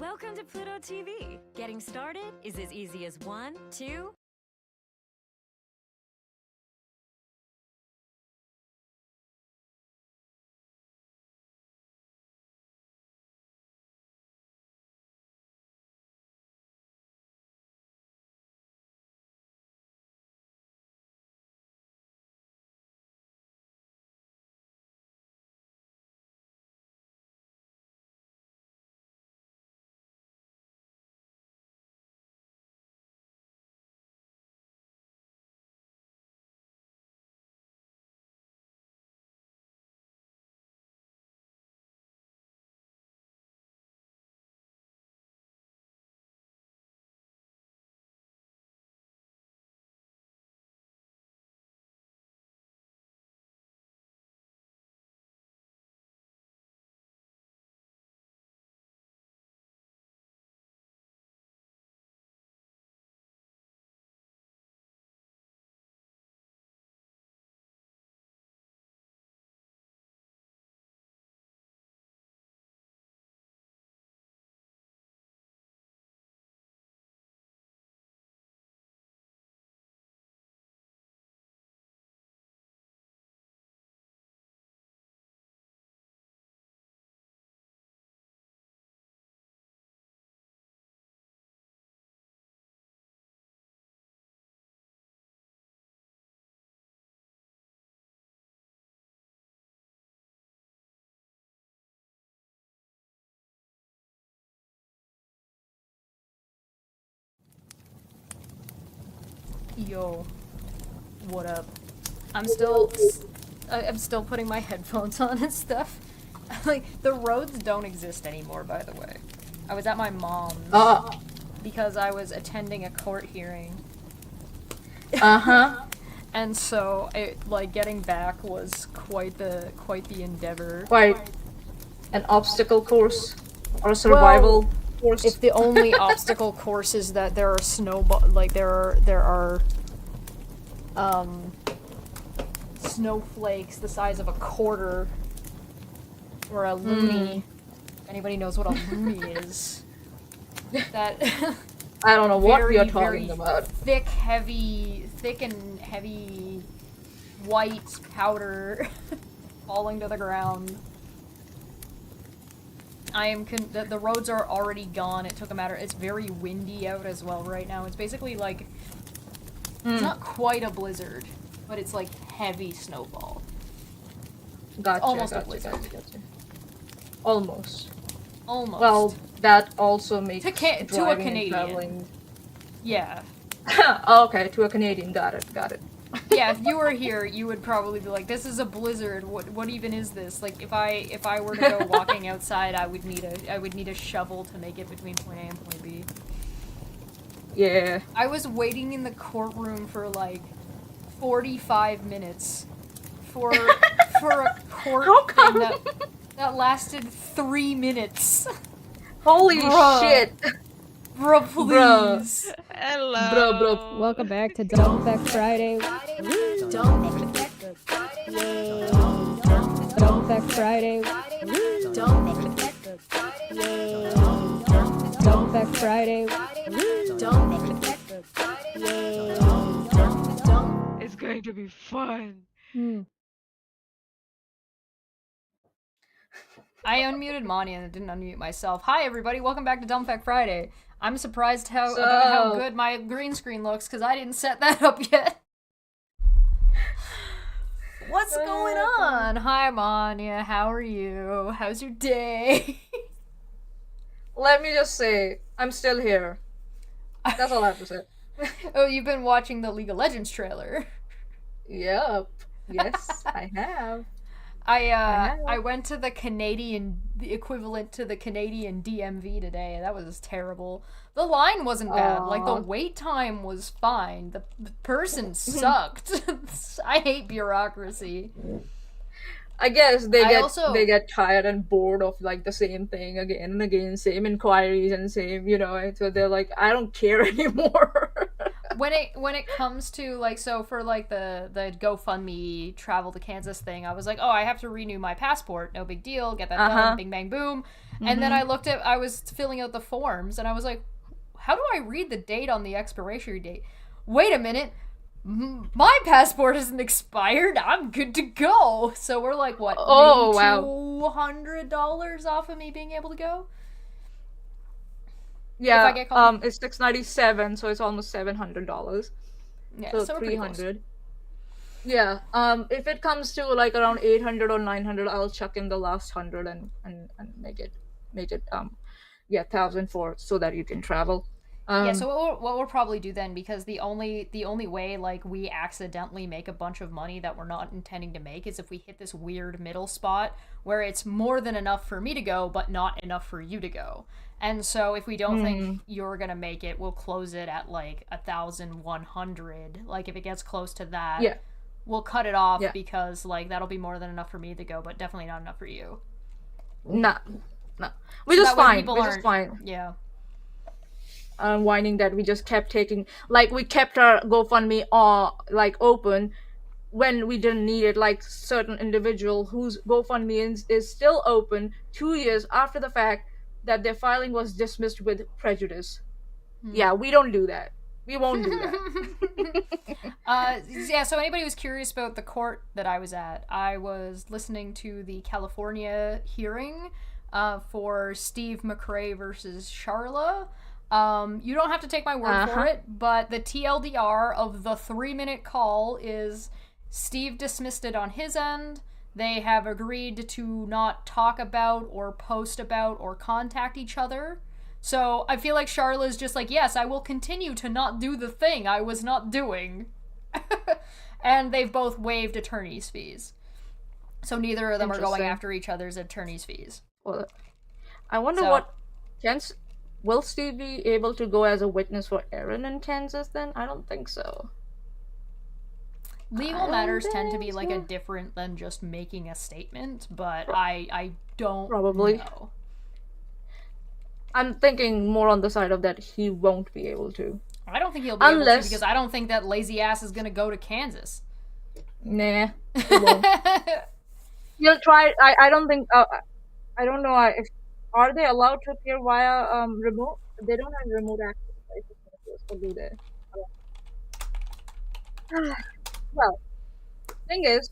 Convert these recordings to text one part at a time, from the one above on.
Welcome to Pluto TV. Getting started is as easy as 1, 2... Yo, what up? I'm still putting my headphones on and stuff. Like, the roads don't exist anymore, by the way. I was at my mom's because I was attending a court hearing. And so, getting back was quite the endeavor. Quite an obstacle course or a survival course. If the only obstacle course is that there are there are snowflakes the size of a quarter, or a loony. If anybody knows what a loony is. That I don't know what you're talking about. Thick and heavy white powder falling to the ground. The roads are already gone. It took a matter. It's very windy out as well right now. It's basically like it's not quite a blizzard, but it's like heavy snowfall. Gotcha. Almost a blizzard. Gotcha. Almost. Almost. Well, that also makes to a Canadian. Traveling. Yeah. Okay, to a Canadian. Got it. Yeah, if you were here, you would probably be like, "This is a blizzard. What even is this?" Like, if I were to go walking outside, I would need a shovel to make it between point A and point B. Yeah. I was waiting in the courtroom for like 45 minutes for a court thing that lasted 3 minutes. Holy shit. Bro, please. Hello. Bro. Welcome back to Dumpback Friday. Dumpback Friday. Dumpback Friday. It's going to be fun. I unmuted Monty and I didn't unmute myself. Hi everybody, welcome back to Dumb Fact Friday. I'm surprised about how good my green screen looks because I didn't set that up yet. What's going on? Hi Monya, how are you? How's your day? Let me just say, I'm still here. That's all I have to say. Oh, you've been watching the League of Legends trailer. Yep. Yes, I have. I went to the equivalent to the Canadian DMV today. That was terrible. The line wasn't bad. Like, the wait time was fine. The person sucked. I hate bureaucracy. I guess they get tired and bored of like the same thing again and again, same inquiries and same, so they're like, I don't care anymore. when it comes to like, so for like the GoFundMe travel to Kansas thing, I was like, oh, I have to renew my passport. No big deal. Get that done. Bing bang boom. And then I was filling out the forms, and I was like, how do I read the date on the expiration date? Wait a minute. My passport isn't expired. I'm good to go. So we're like, what? Oh, $200 off of me being able to go? Yeah, if I get called? it's $697, so it's almost $700. Yeah, so we're pretty close. $300. Yeah. If it comes to like around 800 or 900, I'll chuck in the last 100 and make it 1,000 for so that you can travel. Yeah, so what we'll probably do then, because the only way like we accidentally make a bunch of money that we're not intending to make is if we hit this weird middle spot where it's more than enough for me to go but not enough for you to go. And so if we don't think you're gonna make it, we'll close it at like 1,100. Like if it gets close to that, we'll cut it off because like that'll be more than enough for me to go, but definitely not enough for you. No. We're just fine. Yeah. Whining that we just kept taking, like we kept our GoFundMe like open when we didn't need it. Like certain individual whose GoFundMe is still open 2 years after the fact that their filing was dismissed with prejudice. Yeah, we don't do that. We won't do that. Yeah, so anybody who's curious about the court that I was at, I was listening to the California hearing for Steve McRae versus Charla. You don't have to take my word for it, but the TLDR of the 3-minute call is Steve dismissed it on his end. They have agreed to not talk about or post about or contact each other. So I feel like Charla's just like, yes, I will continue to not do the thing I was not doing. And they've both waived attorney's fees. So neither of them are going after each other's attorney's fees. Well, I wonder what chance... Will Steve be able to go as a witness for Aaron in Kansas then? I don't think so. Legal matters tend to be like a different than just making a statement, but I don't know. I'm thinking more on the side of that he won't be able to. I don't think he'll be able to because I don't think that lazy ass is gonna go to Kansas. Nah, he won't. He'll try. I don't think. I don't know if. Are they allowed to appear via remote? They don't have remote access, right? So do they? Well, thing is,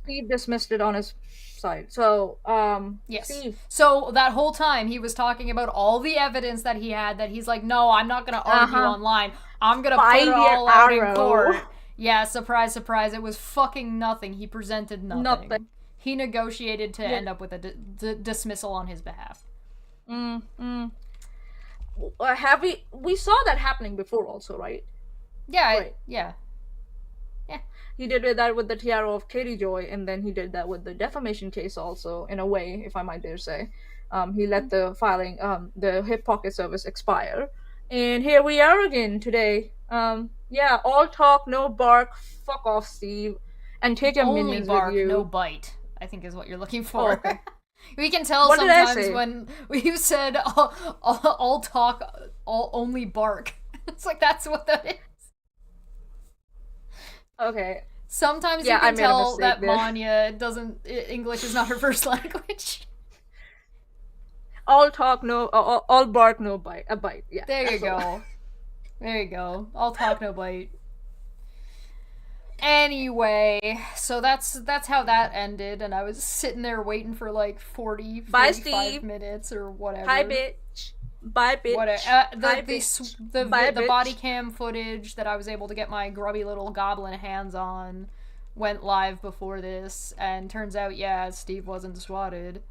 Steve dismissed it on his side. So, yes. Steve. So that whole time he was talking about all the evidence that he had. That he's like, no, I'm not gonna argue online. I'm gonna put it all out in court. Yeah, surprise, surprise. It was fucking nothing. He presented nothing. He negotiated to end up with a dismissal on his behalf. We saw that happening before also, right? Yeah, right. Yeah. He did that with the TRO of Katie Joy, and then he did that with the defamation case also, in a way, if I might dare say. He let the filing, the Hip Pocket Service expire. And here we are again today. Yeah, all talk, no bark. Fuck off, Steve. And take your minions bark, with you. No bite, I think is what you're looking for. Oh, okay. We can tell what sometimes when you said all talk, all only bark. It's like that's what that is. Okay. Sometimes you can tell that Manya English is not her first language. All talk, no, all bark, no bite. A bite, yeah. There you go. There you go. All talk, no bite. Anyway, so that's how that ended, and I was sitting there waiting for like 45 minutes or whatever. Hi, bitch. Bye, bitch. Whatever. The body cam footage that I was able to get my grubby little goblin hands on went live before this, and turns out, yeah, Steve wasn't swatted.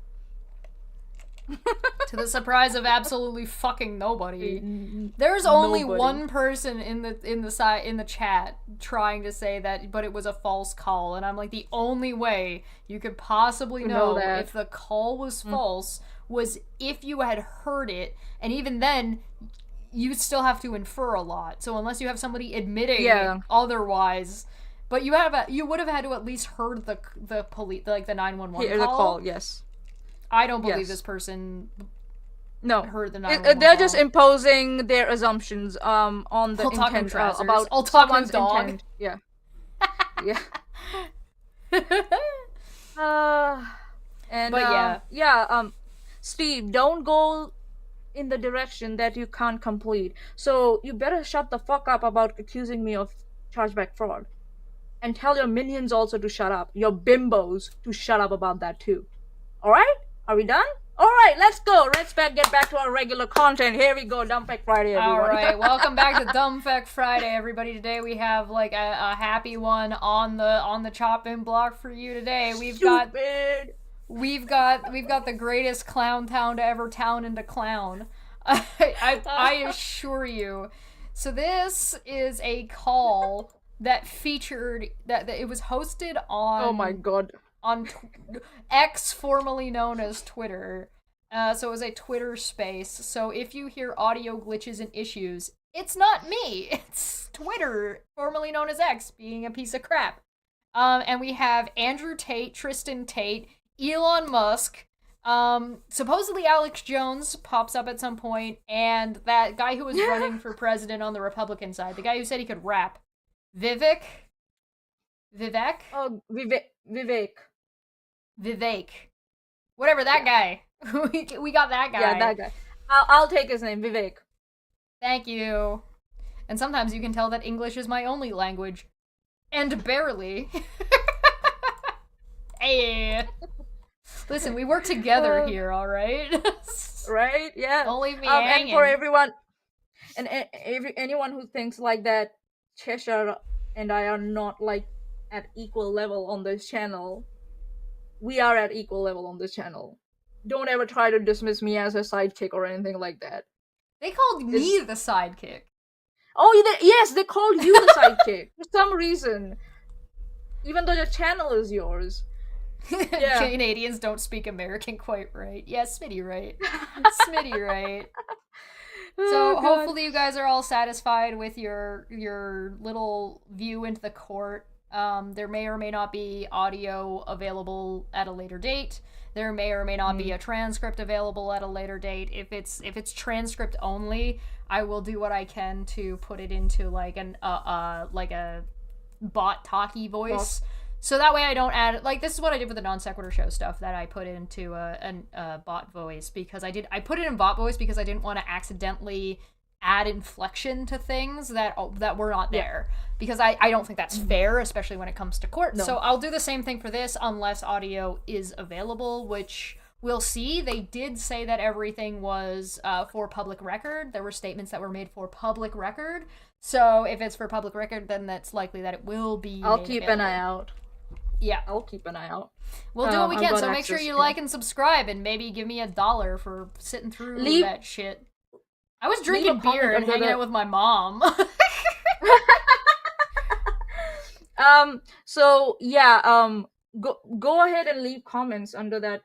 To the surprise of absolutely fucking nobody. There's only one person in the chat trying to say that, but it was a false call, and I'm like, the only way you could possibly know if the call was false was if you had heard it, and even then, you still have to infer a lot. So unless you have somebody admitting otherwise, but you would have had to at least heard the police, like the 911 call. The call, yes. I don't believe this person No, heard the 911 they're call. just imposing their assumptions on the Otaku intent trousers. about Otaku someone's dog. intent. Yeah, yeah. And But Steve, don't go in the direction that you can't complete. So you better shut the fuck up about accusing me of chargeback fraud, and tell your minions also to shut up. Your bimbos to shut up about that too. All right? Are we done? All right, let's go. Let's get back to our regular content. Here we go, Dumb Fact Friday, everyone. All right, welcome back to Dumb Fact Friday, everybody. Today we have like a happy one on the chop-in block for you today. We've got the greatest clown town to ever town into clown. I assure you. So this is a call that featured that it was hosted on. Oh my god. On X, formerly known as Twitter. So it was a Twitter space. So if you hear audio glitches and issues, it's not me. It's Twitter, formerly known as X, being a piece of crap. And we have Andrew Tate, Tristan Tate, Elon Musk, supposedly Alex Jones pops up at some point, and that guy who was running for president on the Republican side, the guy who said he could rap. Vivek? Oh, Vivek. Whatever, that guy. We got that guy. Yeah, that guy. I'll take his name, Vivek. Thank you. And sometimes you can tell that English is my only language. And barely. Hey. Listen, we work together here, alright? Right? Yeah. Don't leave me hanging. And for everyone, and anyone who thinks like that, Cheshire and I are not like at equal level on this channel. We are at equal level on this channel. Don't ever try to dismiss me as a sidekick or anything like that. They called me the sidekick. Oh, yes, they called you the sidekick for some reason. Even though the channel is yours. Yeah. Canadians don't speak American quite right. Yeah, Smitty right. Smitty right. So hopefully you guys are all satisfied with your little view into the court. There may or may not be audio available at a later date. There may or may not be a transcript available at a later date. If it's transcript only, I will do what I can to put it into like a bot talkie voice. So that way I don't add, like, this is what I did with the non sequitur show stuff that I put into a bot voice, because I put it in bot voice because I didn't want to accidentally add inflection to things that were not there, because I don't think that's fair, especially when it comes to court. No. So I'll do the same thing for this unless audio is available, which we'll see. They did say that everything was for public record. There were statements that were made for public record. So if it's for public record, then that's likely that it will be I'll keep available. an eye out. Yeah. I'll keep an eye out. We'll do what we can, so make sure you like and subscribe, and maybe give me $1 for sitting through that shit. I was drinking beer and hanging out with my mom. So yeah, go ahead and leave comments under that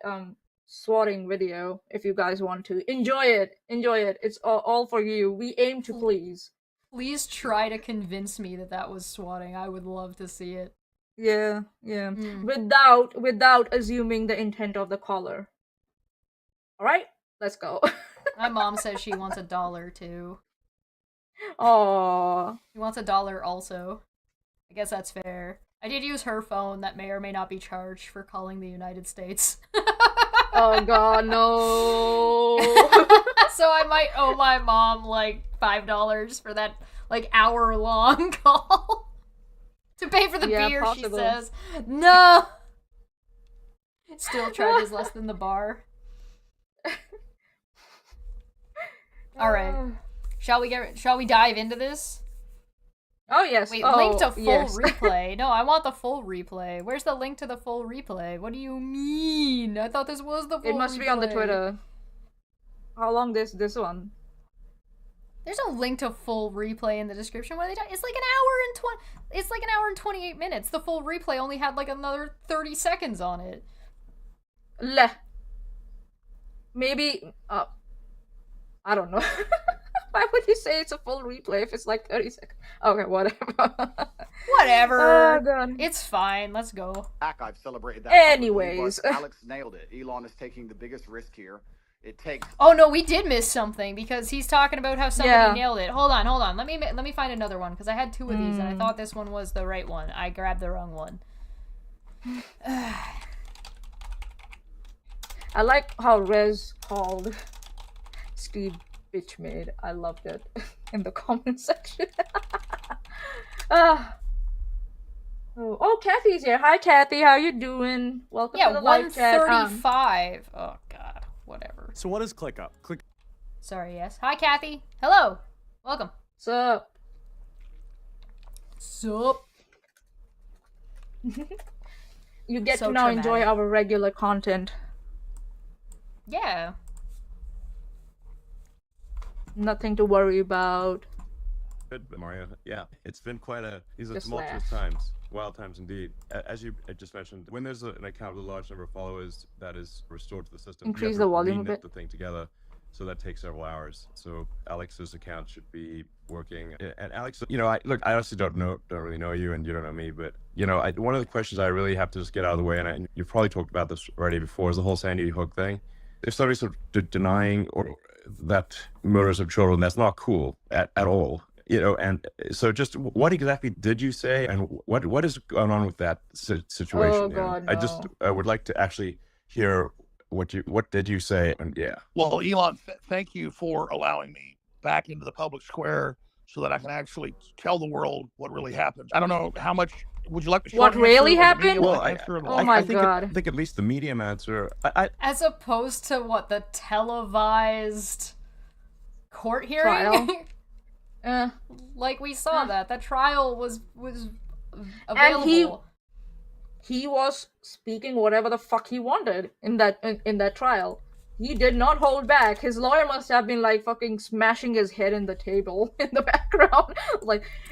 swatting video if you guys want to. Enjoy it. It's all for you. We aim to please. Please try to convince me that was swatting. I would love to see it. Yeah. Without assuming the intent of the caller. All right, let's go. My mom says she wants $1 too. Aww. She wants $1 also. I guess that's fair. I did use her phone that may or may not be charged for calling the United States. Oh god, no. So I might owe my mom like $5 for that like hour-long call. To pay for the beer, possible. She says. No! Still charges less than the bar. Alright. Shall we dive into this? Oh, yes. Wait, link to full replay. No, I want the full replay. Where's the link to the full replay? What do you mean? I thought this was the full replay. It must be on the Twitter. How long this one? There's no link to full replay in the description. What are they talking? It's like an hour and 28 minutes. The full replay only had like another 30 seconds on it. Maybe I don't know. Why would you say it's a full replay if it's like 30 seconds? Okay, whatever. Whatever. Oh, God. It's fine. Let's go. I've celebrated that. Anyways. Alex nailed it. Elon is taking the biggest risk here. it takes. Oh no, we did miss something because he's talking about how somebody Yeah. nailed it. Hold on. Let me find another one because I had two of these and I thought this one was the right one. I grabbed the wrong one. I like how Rez called Steve bitch made. I loved it in the comment section. Oh, Kathy's here. Hi, Kathy. How you doing? Welcome to Yeah, the live chat. 135. Oh god, whatever. So what is ClickUp? Sorry, yes. Hi, Kathy. Hello. Welcome. Sup? Sup? You get So to now enjoy traumatic. our regular content. Yeah. Nothing to worry about. Good, Mario. Yeah, it's been these are Just tumultuous laugh. times, wild times indeed. As you just mentioned, when there's an account with a large number of followers that is restored to the system, you Increase have the to volume a reknit bit. the thing together. So that takes several hours. So Alex's account should be working. And Alex, I honestly don't really know you, and you don't know me, but one of the questions I really have to just get out of the way, and you've probably talked about this already before, is the whole Sandy Hook thing. If somebody's sort of denying or that murders of children, that's not cool at all. And so just what exactly did you say, and what is going on with that situation? Oh, God, I would like to actually hear what did you say, and yeah. Well, Elon, thank you for allowing me back into the public square so that I can actually tell the world what really happened. I don't know how much would you like to. What really happened? Well, Oh my God. I think at least the medium answer. As opposed to what, the televised court hearing? Trial. Like we saw that trial was available. And he was speaking whatever the fuck he wanted in that trial. He did not hold back. His lawyer must have been like fucking smashing his head in the table in the background.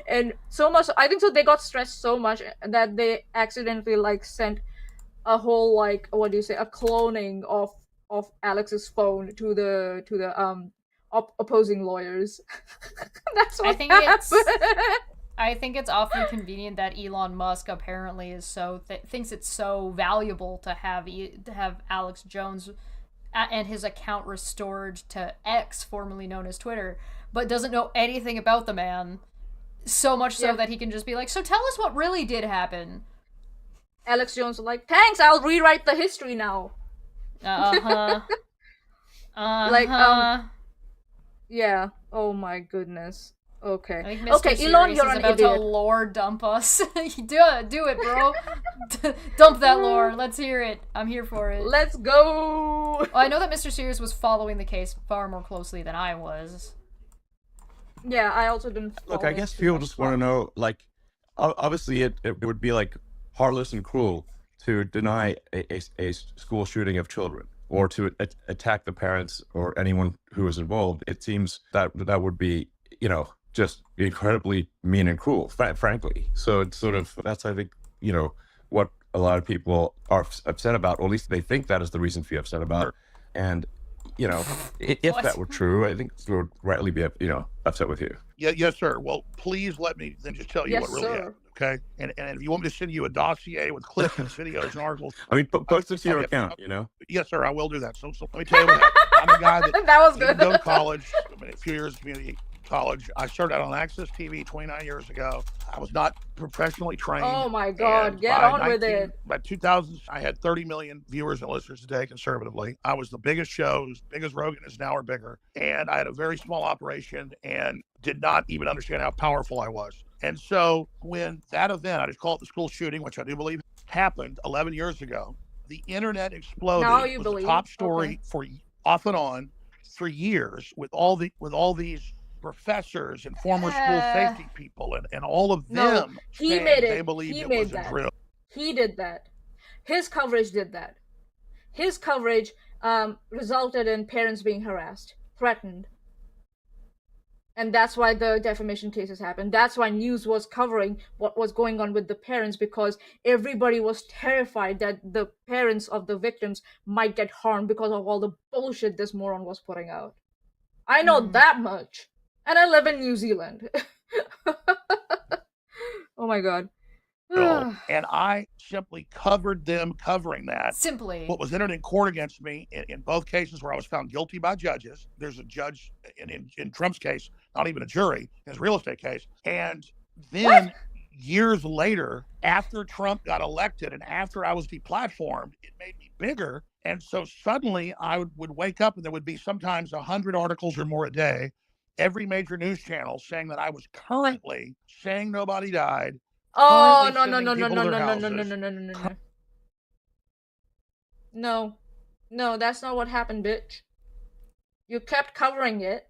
And so much, I think so they got stressed so much that they accidentally sent a whole a cloning of Alex's phone to the opposing lawyers. That's what I think it's awfully convenient that Elon Musk apparently is thinks it's so valuable to have Alex Jones and his account restored to X, formerly known as Twitter, but doesn't know anything about the man. So much so that he can just be like, so tell us what really did happen. Alex Jones was like, thanks, I'll rewrite the history now. Yeah. Oh my goodness. Okay. I think Mr. Elon, Sirius you're is an about idiot. to lore dump us. do it, bro. Dump that lore. Let's hear it. I'm here for it. Let's go. Well, I know that Mr. Sirius was following the case far more closely than I was. Yeah, I also didn't. Look, I guess people just want to know, obviously it would be heartless and cruel to deny a school shooting of children, or to attack the parents or anyone who was involved. It seems that would be, just incredibly mean and cruel, frankly. So it's sort of, that's, I think, what a lot of people are upset about, or at least they think that is the reason to be upset about. And, if that were true, I think we would rightly be, upset with you. Yeah, yes, sir. Well, please let me then just tell you what really happened, okay? And if you want me to send you a dossier with clips and videos and articles. I mean, post it to your account, Yes, sir, I will do that. So let me tell you what happened. I'm a guy that was didn't good. go to college, a few years of community college. I started out on Access TV 29 years ago. I was not professionally trained. Oh my God, And get by on with it. By 2000, I had 30 million viewers and listeners a day conservatively. I was the biggest show, as big as Rogan is now or bigger. And I had a very small operation and did not even understand how powerful I was. And so when that event, I just call it the school shooting, which I do believe happened 11 years ago, the internet exploded. Now you It was believe? the top story Okay. for off and on for years with all these professors and former school safety people and all of them. He saying made it. They believed He it made was that. a drill. He did that. His coverage did that. His coverage resulted in parents being harassed, threatened. And that's why the defamation cases happened. That's why news was covering what was going on with the parents, because everybody was terrified that the parents of the victims might get harmed because of all the bullshit this moron was putting out. I know that much. And I live in New Zealand. Oh my God. and I simply covered them covering that. Simply. What was entered in court against me in both cases where I was found guilty by judges. There's a judge in Trump's case, not even a jury, in his real estate case. And then years later, after Trump got elected and after I was deplatformed, it made me bigger. And so suddenly I would wake up and there would be sometimes 100 articles or more a day, every major news channel saying that I was currently saying nobody died. Oh, currently no, sending people to their houses. No, that's not what happened, bitch. You kept covering it.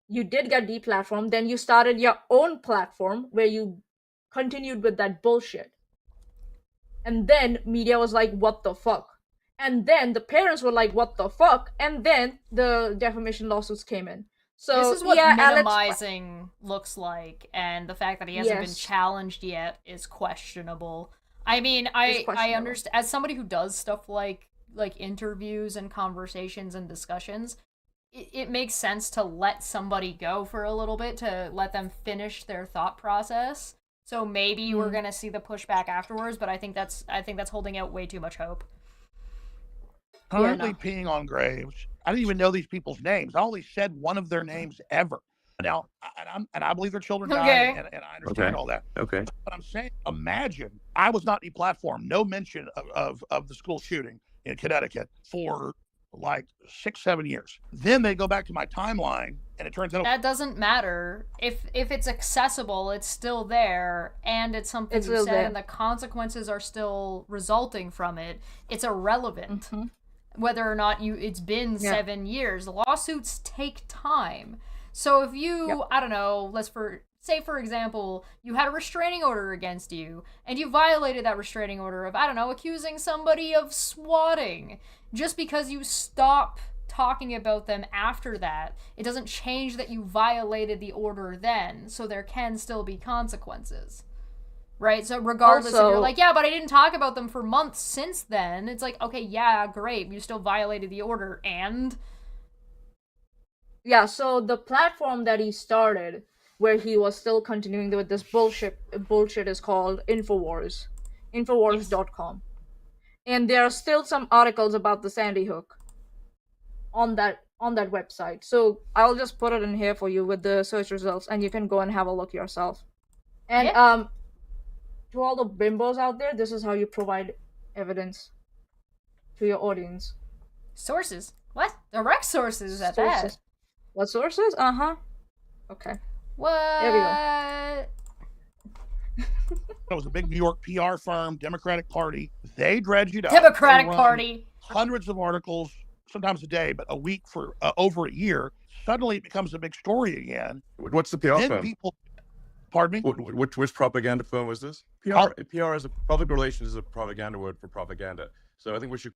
You did get deplatformed. Then you started your own platform where you continued with that bullshit. And then media was like, what the fuck? And then the parents were like, what the fuck? And then the defamation lawsuits came in. So this is what yeah, minimizing looks like, and the fact that he hasn't been challenged yet is questionable. I mean, I understand, as somebody who does stuff like interviews and conversations and discussions, it makes sense to let somebody go for a little bit, to let them finish their thought process. So maybe we're gonna see the pushback afterwards, but I think that's holding out way too much hope. Currently peeing on graves. I didn't even know these people's names. I only said one of their names ever. Now, and I believe their children died, and I understand all that. Okay. But I'm saying, imagine I was not deplatformed. No mention of the school shooting in Connecticut for like 6-7 years. Then they go back to my timeline, and it turns out that doesn't matter. If it's accessible, it's still there, and it's something you said, and the consequences are still resulting from it. It's irrelevant. Mm-hmm. Whether or not it's been 7 years. Lawsuits take time. So if you, I don't know, say for example, you had a restraining order against you, and you violated that restraining order of, I don't know, accusing somebody of swatting. Just because you stop talking about them after that, it doesn't change that you violated the order then, so there can still be consequences. Right? So regardless if you're like, yeah, but I didn't talk about them for months since then, it's like, okay, yeah, great, you still violated the order, and? Yeah, so the platform that he started, where he was still continuing with this bullshit is called Infowars. Infowars.com. And there are still some articles about the Sandy Hook on that website. So I'll just put it in here for you with the search results, and you can go and have a look yourself. And to all the bimbos out there, this is how you provide evidence to your audience. Sources? What? Direct sources at that. What sources? Okay. What? There we go. It was a big New York PR firm, Democratic Party. They dredged it up. Democratic Party. Hundreds of articles, sometimes a day, but a week for over a year. Suddenly it becomes a big story again. What's the PR firm? Pardon me? Which propaganda firm was this? PR is public relations is a propaganda word for propaganda. So I think we should.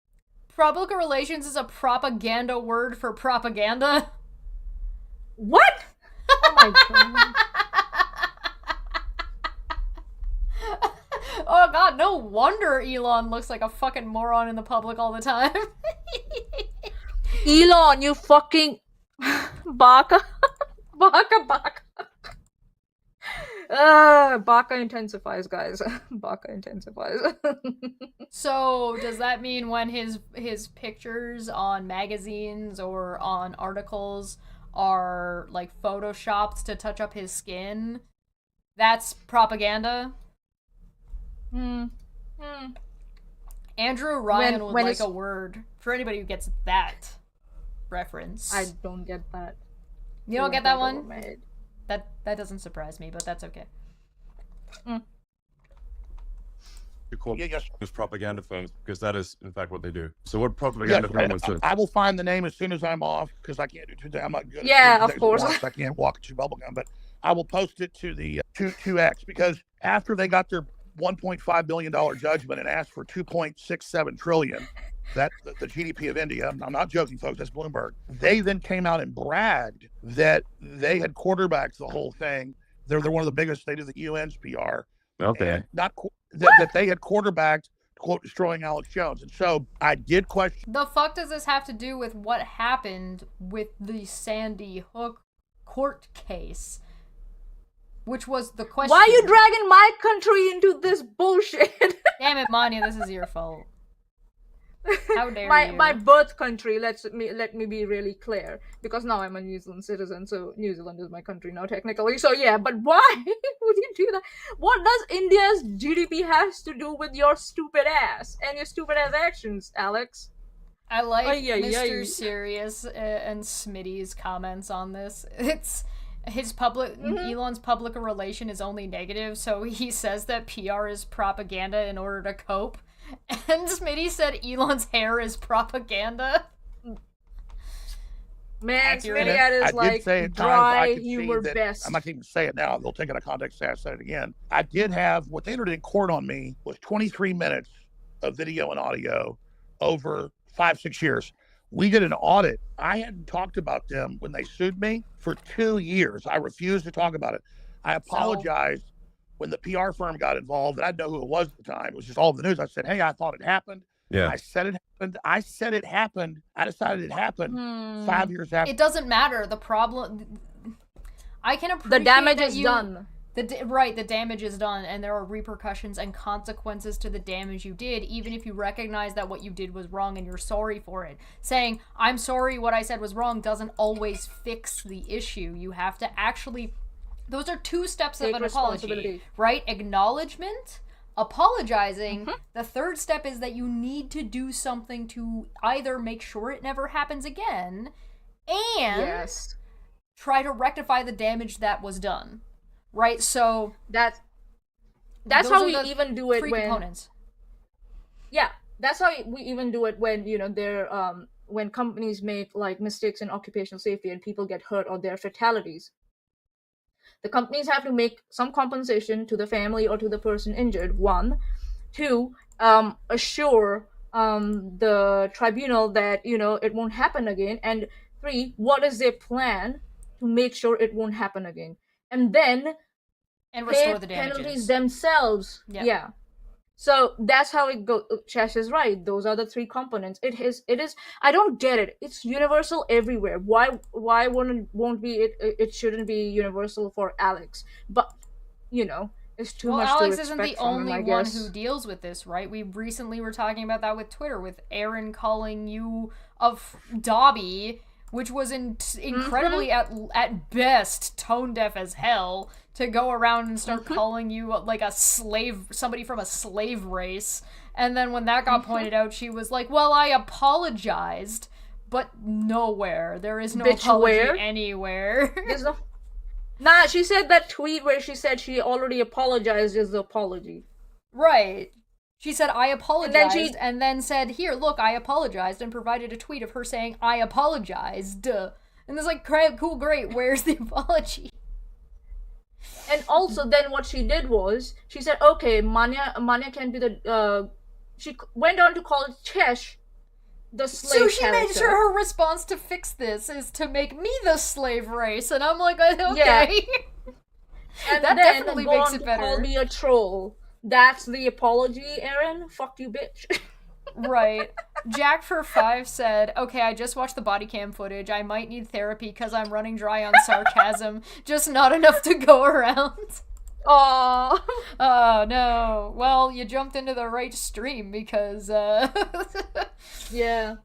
Public relations is a propaganda word for propaganda? What? Oh my god. Oh god, no wonder Elon looks like a fucking moron in the public all the time. Elon, you fucking baka. Baka. Baka intensifies, guys. Baka intensifies. So, does that mean when his pictures on magazines or on articles are like photoshopped to touch up his skin, that's propaganda? Andrew Ryan would like a word for anybody who gets that reference. I don't get that. You don't get that one? That doesn't surprise me, but that's okay. You call those propaganda firms because that is in fact what they do. So what propaganda firm was this? I will find the name as soon as I'm off because I can't do it today. I'm not good. Yeah, of course. I can't walk and chew bubblegum, but I will post it to the 2X because after they got their $1.5 billion judgment and asked for 2.67 trillion, that the GDP of India, I'm not joking, folks, that's Bloomberg. They then came out and bragged that they had quarterbacked the whole thing. They're one of the biggest. They did the UN's PR. Okay. That they had quarterbacked, quote, destroying Alex Jones. And so I did question. The fuck does this have to do with what happened with the Sandy Hook court case? which was the question. Why are you dragging my country into this bullshit? Damn it, Manya, this is your fault. How dare you? My birth country. Let me be really clear, because now I'm a New Zealand citizen, so New Zealand is my country now technically. So yeah, but why would you do that? What does India's GDP has to do with your stupid ass and your stupid ass actions, Alex? I like Mr. Serious and Smitty's comments on this. It's his Elon's public relation is only negative, so he says that PR is propaganda in order to cope. And Smitty said Elon's hair is propaganda. Man, Smitty at his like dry humor best. I'm not even say it now. They'll take it out of context and I said it again. I did have what they entered in court on me was 23 minutes of video and audio over 5-6 years. We did an audit. I hadn't talked about them when they sued me for 2 years. I refused to talk about it. I apologized when the PR firm got involved, and I didn't know who it was at the time. It was just all over the news. I said, hey, I thought it happened. Yeah. I said it happened. I said it happened. I decided it happened 5 years after. It doesn't matter. The problem... I can appreciate the damage is done. The damage is done, and there are repercussions and consequences to the damage you did, even if you recognize that what you did was wrong and you're sorry for it. Saying, I'm sorry, what I said was wrong, doesn't always fix the issue. You have to actually... Those are 2 steps of an apology, right? Acknowledgement, apologizing. The 3rd step is that you need to do something to either make sure it never happens again and try to rectify the damage that was done. Right? So that's how we even do it when components. Yeah, that's how we even do it when, they're when companies make like mistakes in occupational safety and people get hurt or there are fatalities. The companies have to make some compensation to the family or to the person injured, 1. 2, assure the tribunal that, it won't happen again. And 3, what is their plan to make sure it won't happen again? And then restore the damages. Penalties themselves. Yeah. So that's how it goes. Chesh is right. Those are the 3 components. It is. I don't get it. It's universal everywhere. Why won't be it? It shouldn't be universal for Alex. But it's too much Alex to expect isn't the from him, only one who deals with this, right? We recently were talking about that with Twitter, with Aaron calling you of Dobby, which was incredibly at best tone deaf as hell, to go around and start calling you like a slave, somebody from a slave race. And then when that got pointed out, she was like, well, I apologized, but nowhere. There is no apology anywhere. There's no... Nah, she said that tweet where she said she already apologized is the apology. Right. She said, I apologized, and then said, here, look, I apologized, and provided a tweet of her saying, I apologized. And it's like, cool, great, where's the apology? And also, then what she did was, she said, okay, Manya can be the, she went on to call Chesh the slave So she character. made sure her response to fix this is to make me the slave race, and I'm like, okay. Yeah. And that then definitely go makes on it to better. call me a troll. That's the apology, Aaron? Fuck you, bitch. Right. Jack for 5 said, okay, I just watched the body cam footage. I might need therapy because I'm running dry on sarcasm. Just not enough to go around. Aww. Oh, no. Well, you jumped into the right stream because, yeah.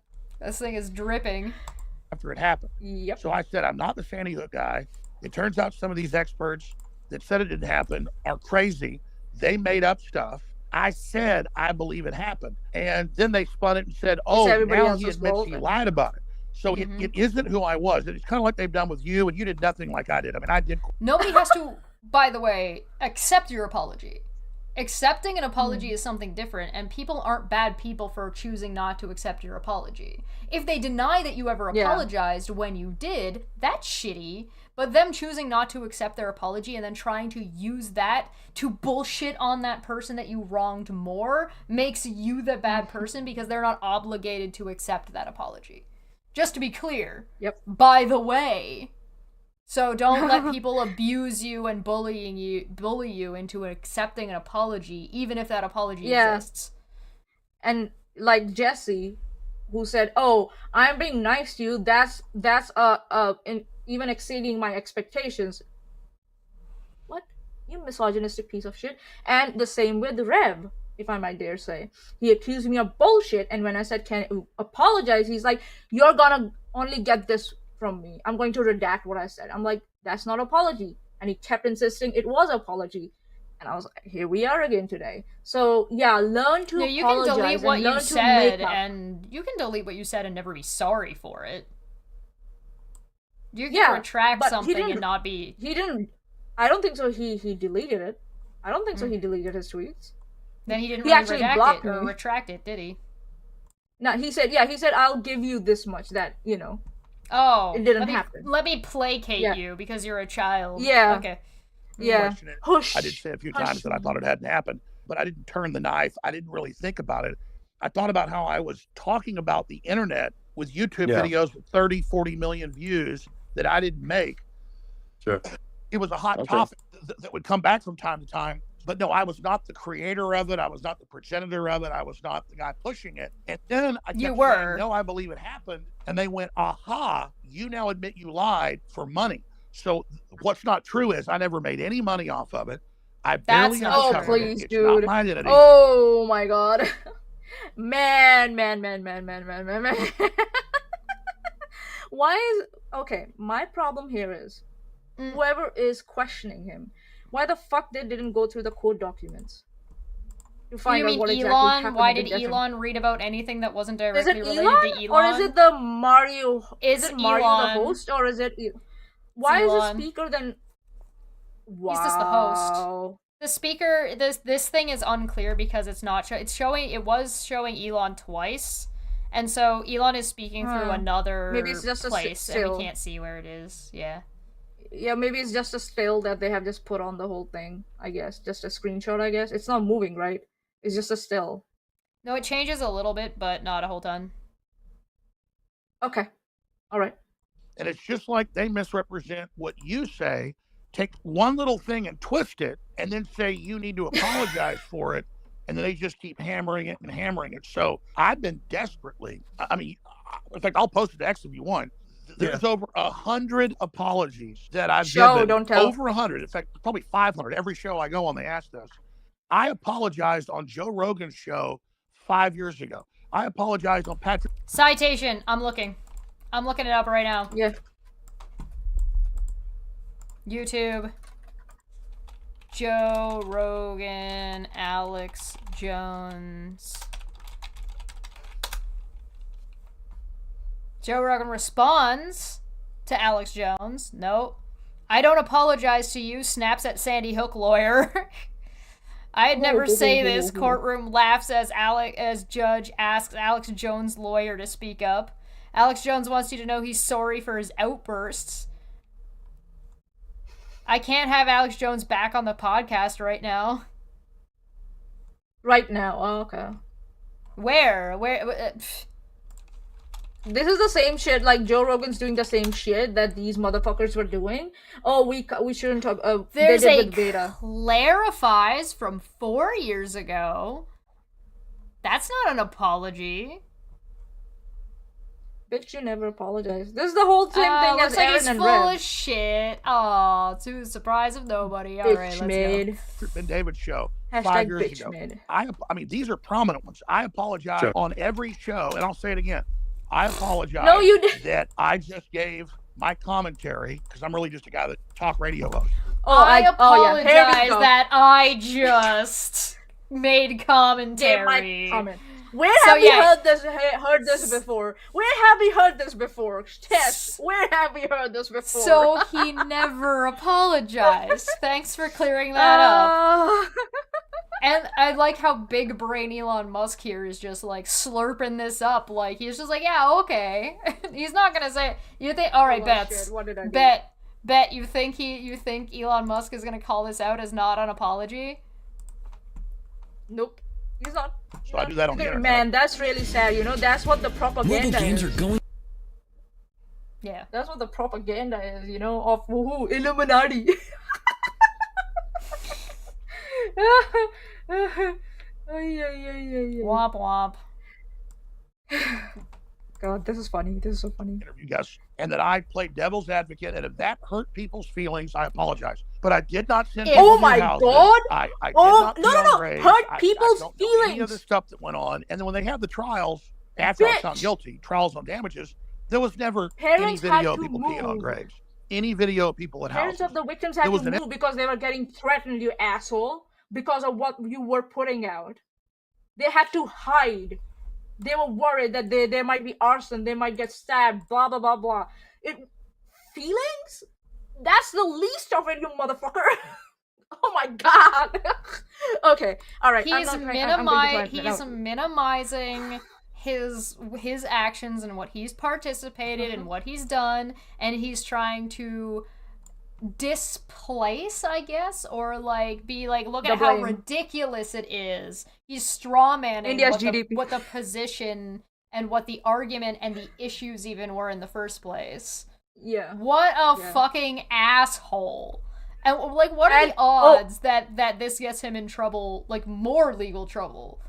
This thing is dripping. After it happened. Yep. So I said, I'm not the Sandy Hook guy. It turns out some of these experts that said it didn't happen are crazy. They made up stuff. I said, I believe it happened. And then they spun it and said, oh, now he admits he lied about it. So it isn't who I was. It's kind of like they've done with you, and you did nothing like I did. I mean, I did. Nobody has to, by the way, accept your apology. Accepting an apology is something different, and people aren't bad people for choosing not to accept your apology. If they deny that you ever apologized when you did, that's shitty. But them choosing not to accept their apology and then trying to use that to bullshit on that person that you wronged more makes you the bad person because they're not obligated to accept that apology. Just to be clear. Yep. By the way. So don't let people abuse you and bully you into accepting an apology, even if that apology exists. And like Jesse, who said, "Oh, I'm being nice to you. That's even exceeding my expectations." What? You misogynistic piece of shit. And the same with Rev, if I might dare say. He accused me of bullshit, and when I said, can you apologize, he's like, you're gonna only get this from me. I'm going to redact what I said. I'm like, that's not apology. And he kept insisting it was apology. And I was like, here we are again today. So yeah, learn to You apologize. can delete what and you learn said, to make up. and you can delete what you said and never be sorry for it. You can retract but something and not be. He didn't. I don't think so. He deleted it. I don't think so. He deleted his tweets. Then he didn't He really actually redact blocked it or me. retract it, did he? No, he said, yeah, he said, I'll give you this much. That, you know. Oh, It didn't happen. Let me placate you because you're a child. Yeah. Okay. Yeah. Question it. Hush. I did say a few Hush. times that I thought it hadn't happened, but I didn't turn the knife. I didn't really think about it. I thought about how I was talking about the internet with YouTube videos with 30, 40 million views that I didn't make. Sure. It was a hot topic that would come back from time to time. But no, I was not the creator of it. I was not the progenitor of it. I was not the guy pushing it. And then I kept saying, no, I believe it happened. And they went, aha, you now admit you lied for money. So what's not true is I never made any money off of it. I barely Oh, uncovered please, it. It's dude. not my identity. Oh, my God. Man. Why is... Okay, my problem here is whoever is questioning him, why the fuck they didn't go through the court documents to find you out mean what Elon? exactly happened? Why did Elon read about anything that wasn't directly related Elon, to Elon? or is it the Mario? Is it Mario Elon. the host, or is it? Why is the Elon. speaker then? Wow. He's just the host. The speaker. This thing is unclear because it's not. It was showing Elon twice, and so Elon is speaking through another maybe it's just place, a and still. we can't see where it is. Yeah. Yeah, maybe it's just a still that they have just put on the whole thing, I guess. Just a screenshot, I guess. It's not moving, right? It's just a still. No, it changes a little bit, but not a whole ton. Okay. Alright. And it's just like they misrepresent what you say, take one little thing and twist it, and then say you need to apologize for it, and then they just keep hammering it and hammering it. So I've been desperately, I mean, in fact, I'll post it to X if you want. There's over 100 apologies that I've given. Don't tell. Over 100. In fact, probably 500. Every show I go on, they ask this. I apologized on Joe Rogan's show 5 years ago. I apologized on Patrick. Citation. I'm looking it up right now. Yeah. YouTube. Joe Rogan, Alex Jones. Joe Rogan responds to Alex Jones. Nope. I don't apologize to you, snaps at Sandy Hook lawyer. I'd never say this. Courtroom laughs as judge asks Alex Jones' lawyer to speak up. Alex Jones wants you to know he's sorry for his outbursts. I can't have Alex Jones back on the podcast right now. Right now. Oh, okay. Where? This is the same shit, like Joe Rogan's doing the same shit that these motherfuckers were doing. Oh, we shouldn't talk. There's they did a with Beta. clarifies from 4 years ago. That's not an apology. Bitch, you never apologize. This is the whole same thing as looks like Aaron he's and full Rev. of shit. Aw, to the surprise of nobody. All right, Bitch let's made. Ben David show Hashtag 5 years bitch ago. made. I mean, these are prominent ones. I apologize on every show, and I'll say it again. I apologize No, you did. that I just gave my commentary, because I'm really just a guy that talk radio host. I apologize Here we go. that I just made Gave commentary. my comment. Where have we heard this before? Where have we heard this before? Tess, where have we heard this before? So he never apologized. Thanks for clearing that up. And I like how big brain Elon Musk here is just like slurping this up. Like he's just like, yeah, okay. He's not gonna say. You think? All right, bets. What did I do? Bet. You think Elon Musk is gonna call this out as not an apology? Nope. He's not. So I do that on the internet. Man, that's really sad. You know, that's what the propaganda is. Yeah. That's what the propaganda is, you know, of woohoo, Illuminati. Womp womp. god, this is funny. This is so funny. Interview guests, and that I played devil's advocate, and if that hurt people's feelings, I apologize. But I did not send people Oh to my houses. God! I did Oh, not no, pee on no, no. graves. Hurt people's I don't know any of the feelings. stuff that went on. And then when they had the trials, after I was found Bitch. guilty, trials on damages, there was never Parents any had video of to people peeing on move. graves. Any video of people at Parents houses. of the victims had There was to an- move because they were getting threatened, you asshole, because of what you were putting out. They had to hide. They were worried that there might be arson, they might get stabbed, blah blah blah blah. Feelings? That's the least of it, you motherfucker. Oh my god. Okay, all right. He's minimizing his actions and what he's participated and what he's done, and he's trying to displace, I guess, or like be like, look at how ridiculous it is. He's strawmanning India's GDP. what the position and what the argument and the issues even were in the first place. Yeah. What a fucking asshole. And like, what are the odds that this gets him in trouble, like more legal trouble?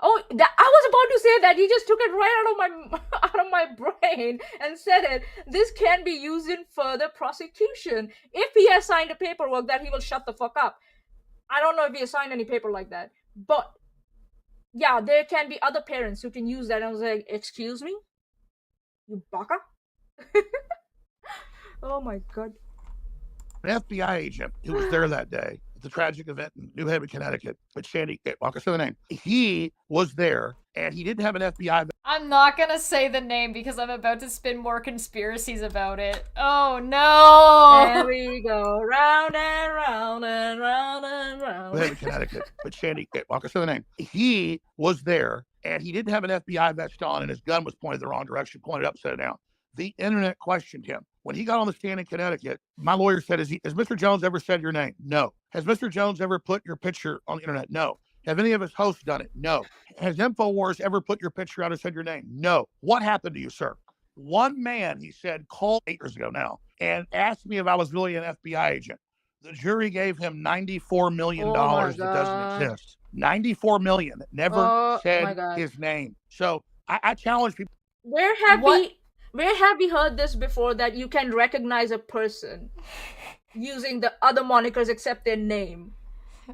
Oh, I was about to say that. He just took it right out of my brain and said it. This can be used in further prosecution if he has signed a paperwork that he will shut the fuck up. I don't know if he has signed any paper like that, but yeah, there can be other parents who can use that. And I was like, excuse me, you baka. Oh my god. An FBI agent who was there that day at the tragic event in New Haven, Connecticut, with Sandy, I can say the name. He was there, and he didn't have an FBI. I'm not gonna say the name because I'm about to spin more conspiracies about it. Oh no! There we go, round and round and round and round. New Haven, Connecticut, with Sandy, I can say the name. He was there, and he didn't have an FBI vest on, and his gun was pointed the wrong direction, pointed upside down. The internet questioned him. When he got on the stand in Connecticut, my lawyer said, has Mr. Jones ever said your name? No. Has Mr. Jones ever put your picture on the internet? No. Have any of his hosts done it? No. Has InfoWars ever put your picture out and said your name? No. What happened to you, sir? One man, he said, called 8 years ago now and asked me if I was really an FBI agent. The jury gave him $94 million that doesn't exist. $94 million. Never said his name. So I challenge people. Where have we heard this before, that you can recognize a person using the other monikers except their name?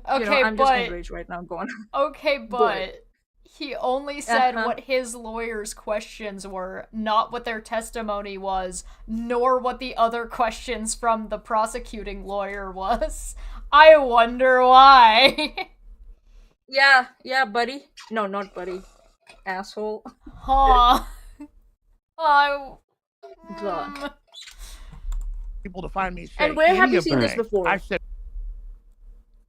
Okay, I'm just enraged right now. Go on. Okay, but he only said what his lawyer's questions were, not what their testimony was, nor what the other questions from the prosecuting lawyer was. I wonder why. Yeah, buddy. No, not buddy. Asshole. Huh. God. People to find me say, and where have you any seen of this their before? I said,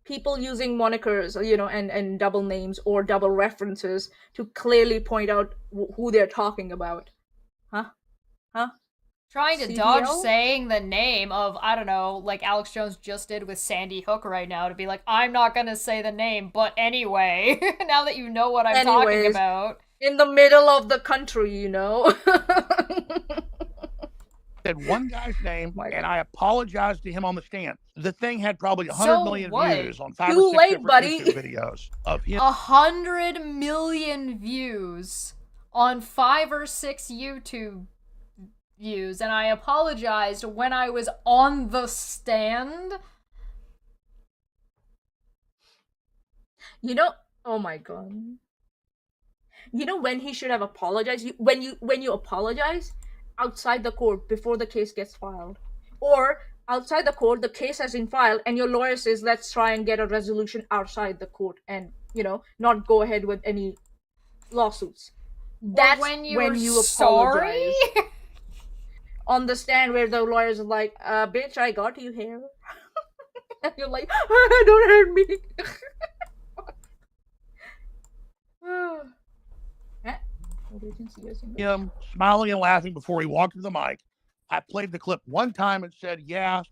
People using monikers, and double names or double references to clearly point out who they're talking about. Huh? Trying to CDO? dodge saying the name of, I don't know, like Alex Jones just did with Sandy Hook right now, to be like, I'm not gonna say the name, but anyway, now that you know what I'm talking about. In the middle of the country, said one guy's name, and I apologized to him on the stand. The thing had probably 100 million views on 5 or 6 different YouTube videos of him. 100 million views on 5 or 6 YouTube views, and I apologized when I was on the stand. Oh my god. When he should have apologized? When you apologize outside the court before the case gets filed. Or outside the court, the case has been filed and your lawyer says, let's try and get a resolution outside the court and, not go ahead with any lawsuits. That's when you apologize. Sorry? On the stand where the lawyers are like, bitch, I got you here. And you're like, don't hurt me. Him smiling and laughing before he walked to the mic. I played the clip one time and said, yeah,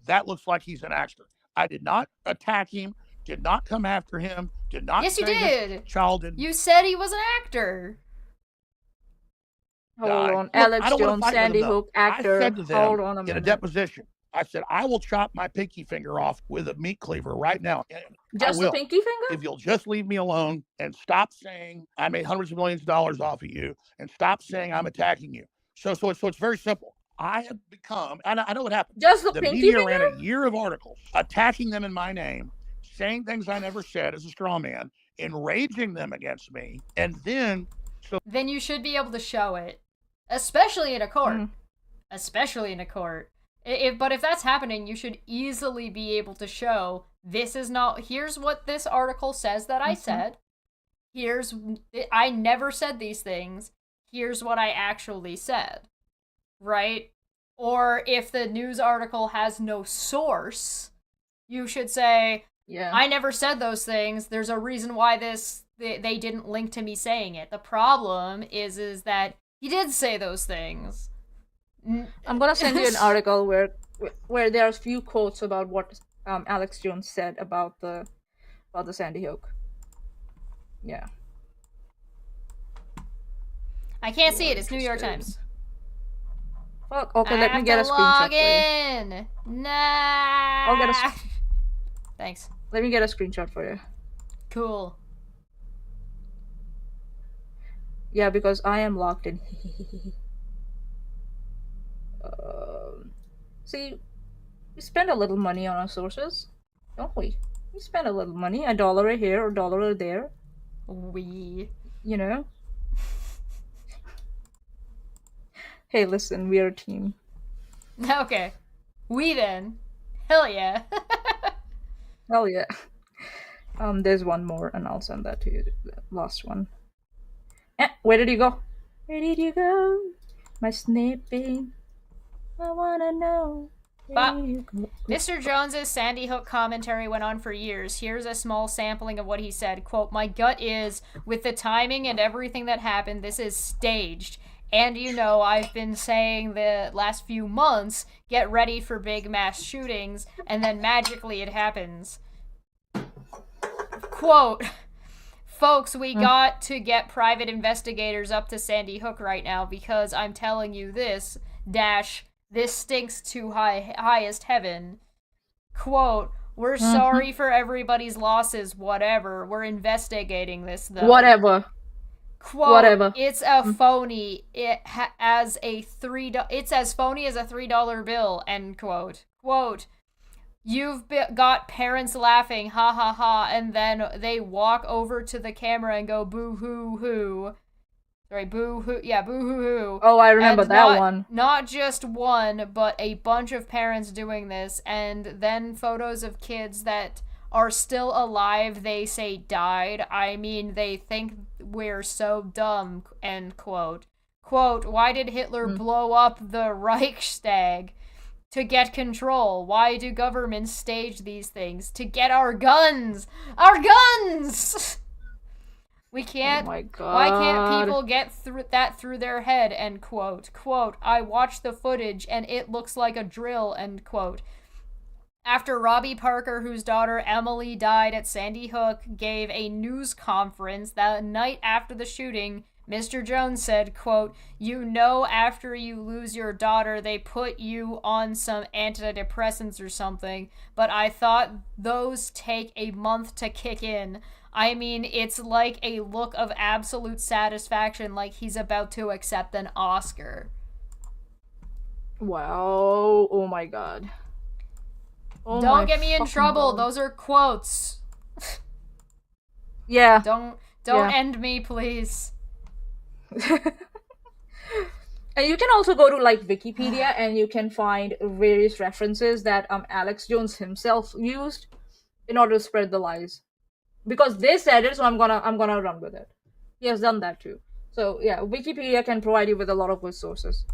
that looks like he's an actor. I did not attack him, did not come after him, did not Yes, you say did. Child didn't. You said he was an actor. Hold on. Alex Jones, Sandy Hook, actor. I said to them Hold on a minute. in a deposition, I said, I will chop my pinky finger off with a meat cleaver right now. And Just I the will. pinky finger? If you'll just leave me alone and stop saying I made hundreds of millions of dollars off of you and stop saying I'm attacking you. So it's very simple. I have become, and I know what happened. Just the The pinky media finger? ran a year of articles attacking them in my name, saying things I never said as a straw man, enraging them against me, and then Then you should be able to show it, especially in a court. Especially in a court. But if that's happening, you should easily be able to show this is not. Here's what this article says that I said. I never said these things. Here's what I actually said. Right? Or if the news article has no source, you should say, I never said those things. There's a reason why they didn't link to me saying it. The problem is that he did say those things. I'm gonna send you an article where there are a few quotes about what Alex Jones said about the Sandy Hook. Yeah. I can't see it. It's New York Times. Fuck. Okay, let me get a screenshot for you. Nah. I'll get Thanks. Let me get a screenshot for you. Cool. Yeah, because I am locked in. See, we spend a little money on our sources, don't we? We spend a little money, $1 here or $1 there. You know? Hey, listen, we are a team. Okay. We then. Hell yeah. Hell yeah. There's one more, and I'll send that to you. The last one. Where did you go? Where did you go? My snipping. I wanna know. But Mr. Jones's Sandy Hook commentary went on for years. Here's a small sampling of what he said. Quote, "My gut is, with the timing and everything that happened, this is staged. And you know, I've been saying the last few months, get ready for big mass shootings, and then magically it happens." Quote, "Folks, we got to get private investigators up to Sandy Hook right now because I'm telling you this, this stinks to highest heaven." Quote, "We're sorry for everybody's losses, whatever. We're investigating this, though." Whatever. Quote, whatever. "It's a phony. It's as phony as a $3 bill," end quote. Quote, "You've got parents laughing, ha ha ha, and then they walk over to the camera and go boo hoo hoo." Sorry, boo hoo. Yeah, boo hoo hoo. Oh, I remember that one. Not just one, but a bunch of parents doing this, and then photos of kids that are still alive, they say died. I mean, they think we're so dumb, end quote. Quote, "Why did Hitler blow up the Reichstag? To get control. Why do governments stage these things? To get our guns! Our guns!" We can't. Oh my God. Why can't people get through their head? End quote. Quote, "I watched the footage and it looks like a drill." End quote. After Robbie Parker, whose daughter Emily died at Sandy Hook, gave a news conference that night after the shooting, Mr. Jones said, quote, "You know, after you lose your daughter, they put you on some antidepressants or something, but I thought those take a month to kick in. I mean, it's like a look of absolute satisfaction, like he's about to accept an Oscar." Wow. Oh my God. Oh, Don't get me in trouble. God. Those are quotes. Yeah. Don't end me, please. And you can also go to like Wikipedia and you can find various references that Alex Jones himself used in order to spread the lies. Because they said it, so I'm gonna run with it. He has done that too. So yeah, Wikipedia can provide you with a lot of good sources.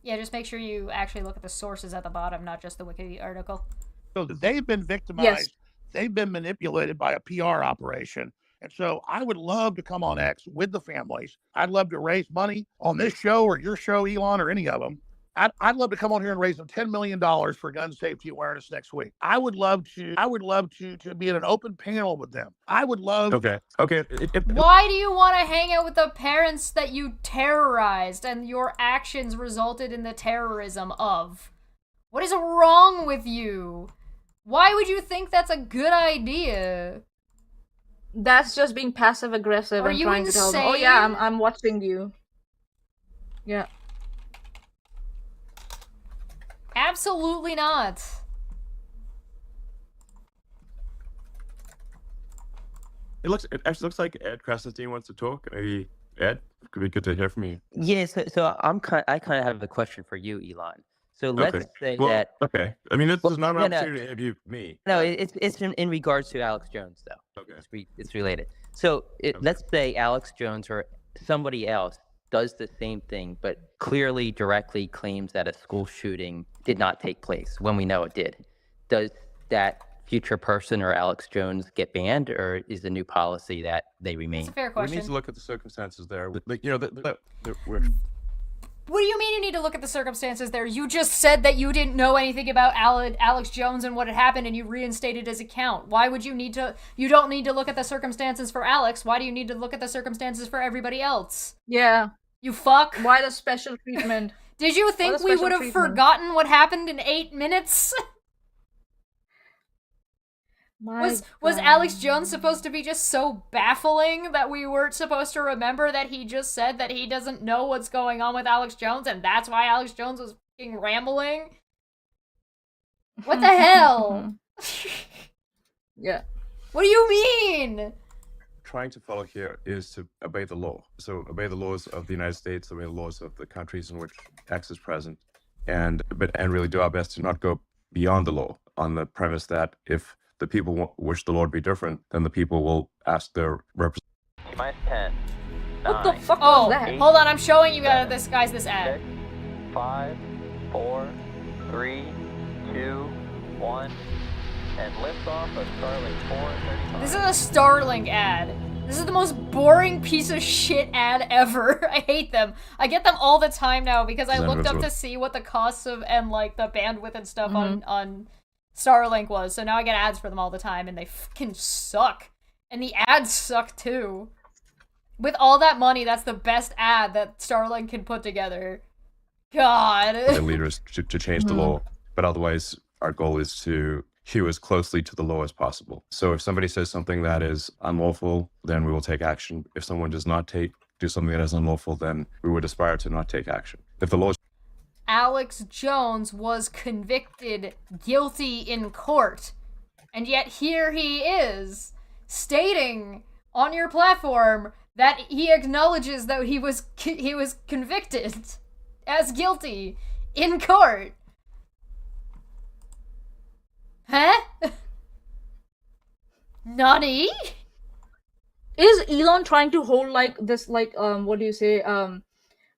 Yeah, just make sure you actually look at the sources at the bottom, not just the Wiki article. So they've been victimized. Yes. They've been manipulated by a PR operation. And so I would love to come on X with the families. I'd love to raise money on this show or your show, Elon, or any of them. I'd love to come on here and raise them $10 million for gun safety awareness next week. I would love to be in an open panel with them. I would love. Okay. Why do you want to hang out with the parents that you terrorized and your actions resulted in the terrorism of? What is wrong with you? Why would you think that's a good idea? That's just being passive aggressive and trying to tell them, oh yeah, I'm watching you. Yeah. Absolutely not. It actually looks like Ed Krassenstein wants to talk. Maybe Ed, could be good to hear from you. Yeah, so I kind of have a question for you, Elon. So let's say that. Okay. I mean, this is not an no, opportunity to interview me. No, it's in regards to Alex Jones, though. Okay. It's related. So let's say Alex Jones or somebody else does the same thing, but clearly directly claims that a school shooting did not take place when we know it did. Does that future person or Alex Jones get banned, or is the new policy that they remain? That's a fair We question. need to look at the circumstances there. Like, What do you mean you need to look at the circumstances there? You just said that you didn't know anything about Alex Jones and what had happened, and you reinstated his account. Why would you need to? You don't need to look at the circumstances for Alex. Why do you need to look at the circumstances for everybody else? Yeah. You fuck. Why the special treatment? Did you think we would have forgotten what happened in 8 minutes? Was Alex Jones supposed to be just so baffling that we weren't supposed to remember that he just said that he doesn't know what's going on with Alex Jones, and that's why Alex Jones was fucking rambling? What the hell? Yeah. What do you mean? Trying to follow here is to obey the law. So obey the laws of the United States, obey the laws of the countries in which X is present, and really do our best to not go beyond the law on the premise that if the people wish the law to be different, then the people will ask their representatives. Minus 10. What the fuck Oh, was that? hold on, I'm showing you this guy's this ad. 5, 4, 3, 2, 1, and liftoff of Starlink 435. This is a Starlink ad. This is the most boring piece of shit ad ever. I hate them. I get them all the time now because I looked up to see what the costs of and like the bandwidth and stuff on Starlink was. So now I get ads for them all the time, and they fucking suck. And the ads suck too. With all that money, that's the best ad that Starlink can put together. God. The leaders to change the law, but otherwise our goal is to hew as closely to the law as possible. So if somebody says something that is unlawful, then we will take action. If someone does not do something that is unlawful, then we would aspire to not take action. If the law is Alex Jones was convicted guilty in court, and yet here he is stating on your platform that he acknowledges that he was convicted as guilty in court. Huh? Nani? Is Elon trying to hold like this, like what do you say,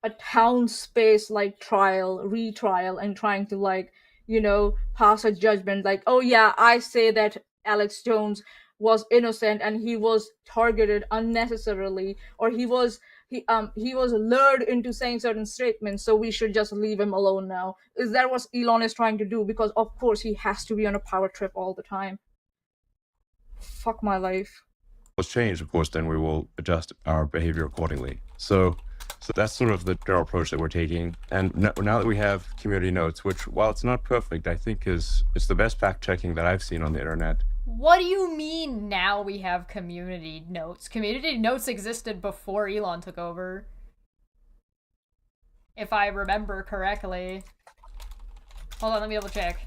a town space like retrial, and trying to like, you know, pass a judgment like, oh yeah, I say that Alex Jones was innocent and he was targeted unnecessarily, or he was lured into saying certain statements, so we should just leave him alone now. Is that what Elon is trying to do? Because of course he has to be on a power trip all the time. Fuck my life. change, of course, then we will adjust our behavior accordingly. So that's sort of the general approach that we're taking. And now that we have community notes, which, while it's not perfect, I think it's the best fact checking that I've seen on the internet. What do you mean now we have community notes? Community notes existed before Elon took over. If I remember correctly. Hold on, let me double check.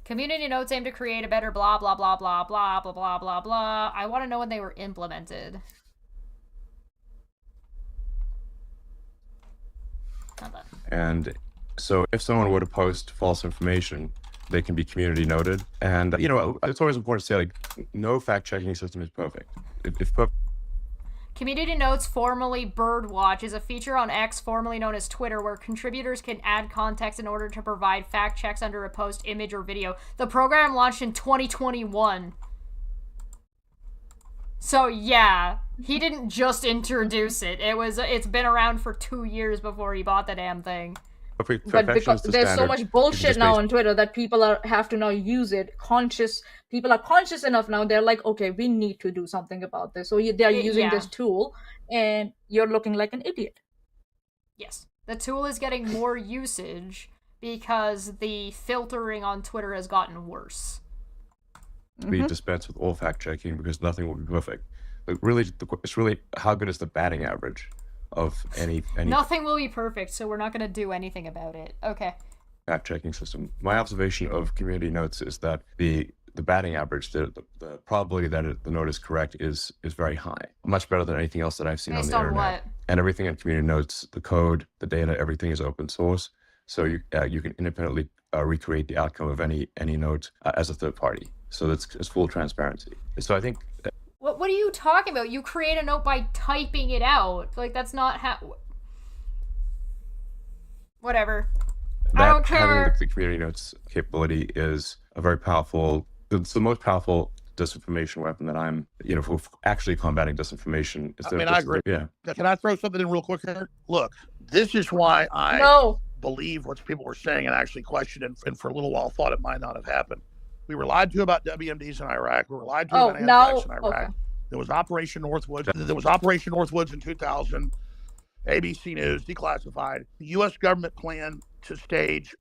Community notes aim to create a better blah blah blah blah blah blah blah blah blah. I want to know when they were implemented. Hold on. And so if someone were to post false information, they can be community noted. And, you know, it's always important to say, like, no fact-checking system is perfect. If perfect. Community Notes, formerly Birdwatch, is a feature on X, formerly known as Twitter, where contributors can add context in order to provide fact checks under a post, image, or video. The program launched in 2021. So yeah, he didn't just introduce it. It's been around for 2 years before he bought the damn thing. But because there's so much bullshit now on Twitter that people have to now use it. People are conscious enough now. They're like, okay, we need to do something about this. So they're using this tool, and you're looking like an idiot. Yes, the tool is getting more usage because the filtering on Twitter has gotten worse. We dispense with all fact checking because nothing will be perfect. But really, it's really how good is the batting average of any Nothing will be perfect, so we're not going to do anything about it. Okay. fact checking system. My observation of community notes is that the batting average, the probability that the note is correct is very high, much better than anything else that I've seen on the internet. What? And everything in community notes, the code, the data, everything is open source, so you can independently recreate the outcome of any note as a third party. So it's full transparency. So I think. What are you talking about? You create a note by typing it out. Like, that's not how... Whatever. I don't care. Having the community notes capability is a very powerful... It's the most powerful disinformation weapon that I'm... for actually combating disinformation. I agree. Yeah. Can I throw something in real quick here? Look, this is why I believe what people were saying and actually questioned and for a little while thought it might not have happened. We were lied to about WMDs in Iraq. We were lied to about anthrax in Iraq. Okay. There was Operation Northwoods in 2000. ABC News, declassified. The U.S. government planned to stage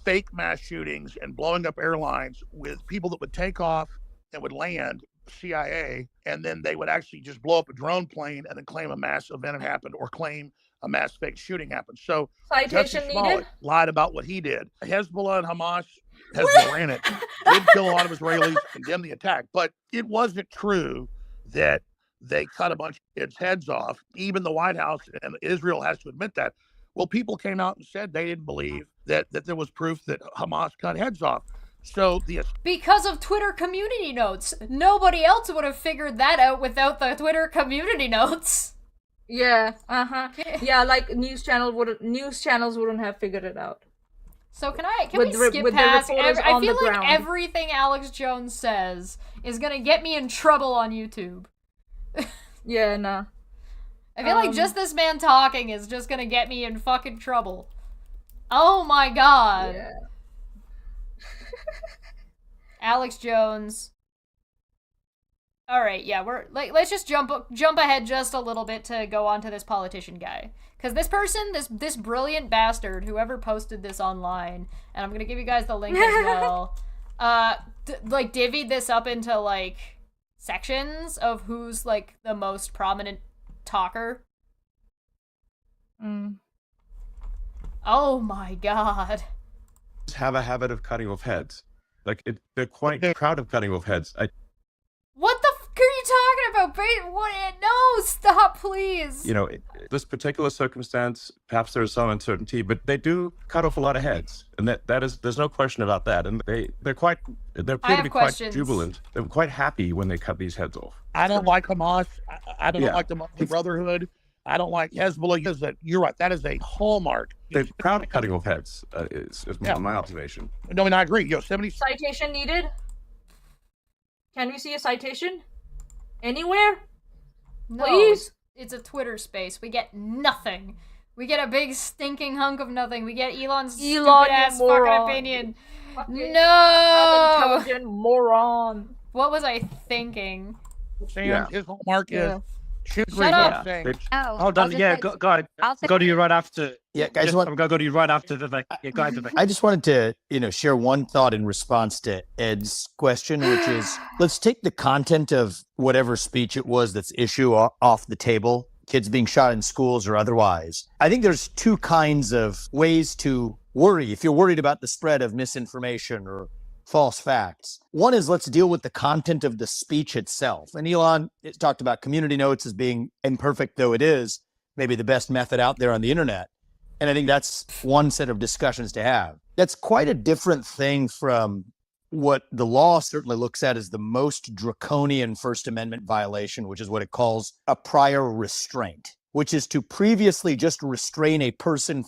fake mass shootings and blowing up airlines with people that would take off and would land, CIA, and then they would actually just blow up a drone plane and then claim a mass event had happened or claim a mass fake shooting happened. So citation needed. Lied about what he did. Hezbollah and Hamas, Hezbollah ran it, did kill a lot of Israelis, condemned the attack, but it wasn't true that they cut a bunch of kids' heads off. Even the White House and Israel has to admit that. Well, people came out and said they didn't believe that there was proof that Hamas cut heads off. So because of Twitter community notes, nobody else would have figured that out without the Twitter community notes. Yeah, yeah, like news channels wouldn't have figured it out. So can we skip past? I feel like everything Alex Jones says is gonna get me in trouble on YouTube. Yeah, nah. I feel like just this man talking is just gonna get me in fucking trouble. Oh my god. Yeah. Alex Jones. Alright, yeah, let's just jump ahead just a little bit to go on to this politician guy. Because this person, this brilliant bastard, whoever posted this online, and I'm gonna give you guys the link as well, divvied this up into, like, sections of who's, like, the most prominent talker. Oh my god. Have a habit of cutting off heads. Like, they're quite proud of cutting off heads. What the fuck are you talking about? What? No, stop, please. This particular circumstance, perhaps there is some uncertainty, but they do cut off a lot of heads, and that is, there's no question about that. And they appear to be quite jubilant. They're quite happy when they cut these heads off. I don't like Hamas. I don't like the Muslim Brotherhood. I don't like Hezbollah. You're right. That is a hallmark. They're proud of cutting off heads. Is my observation. No, and I agree. Yosemite citation needed. Can we see a citation? Anywhere? No, please? It's a Twitter space. We get nothing. We get a big stinking hunk of nothing. We get Elon's stupid-ass fucking opinion. No! Intelligent moron. What was I thinking? Sam, his hallmark is... Shut up. Hold on. Yeah, go ahead. Go to you right after. Yeah, guys. I'm going to go to you right after Vivek. Yeah, go ahead, Vivek. I just wanted to, share one thought in response to Ed's question, which is, let's take the content of whatever speech it was that's issue off the table, kids being shot in schools or otherwise. I think there's two kinds of ways to worry if you're worried about the spread of misinformation or false facts. One is, let's deal with the content of the speech itself. And Elon talked about community notes as being, imperfect though it is, maybe the best method out there on the internet. And I think that's one set of discussions to have. That's quite a different thing from what the law certainly looks at as the most draconian First Amendment violation, which is what it calls a prior restraint, which is to previously just restrain a person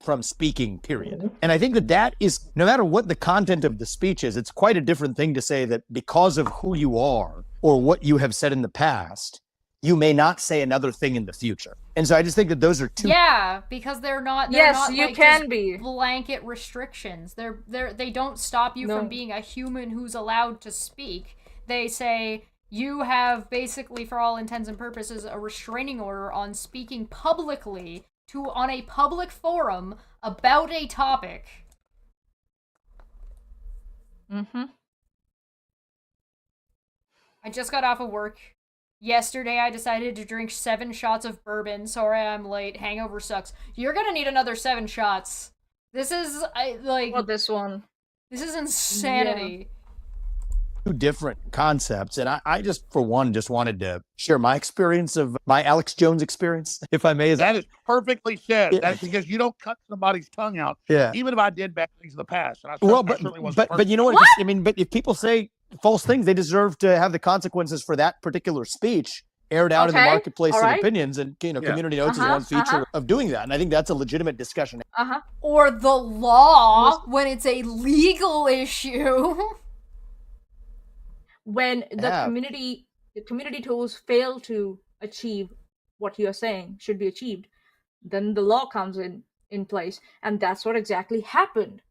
from speaking, period. And I think that is, no matter what the content of the speech is, it's quite a different thing to say that because of who you are, or what you have said in the past, you may not say another thing in the future. And so I just think that those are two. Yeah, because they're not. Yes, you like, can just be blanket restrictions. They don't stop you from being a human who's allowed to speak. They say you have basically, for all intents and purposes, a restraining order on speaking publicly on a public forum about a topic. Mm-hmm. I just got off of work. Yesterday, I decided to drink 7 shots of bourbon. Sorry, I'm late. Hangover sucks. You're gonna need another 7 shots. This is, Well, this one. This is insanity. Two different concepts. And I just, for one, just wanted to share my experience of my Alex Jones experience, if I may. That is perfectly said. Yeah. That's because you don't cut somebody's tongue out. Yeah. Even if I did bad things in the past. And I certainly wasn't but you know what? I mean, but if people say false things, they deserve to have the consequences for that particular speech aired out in the marketplace of opinions, and community notes is one feature of doing that. And I think that's a legitimate discussion. Or the law when it's a legal issue. When the community tools fail to achieve what you're saying should be achieved, then the law comes in place, and that's what exactly happened.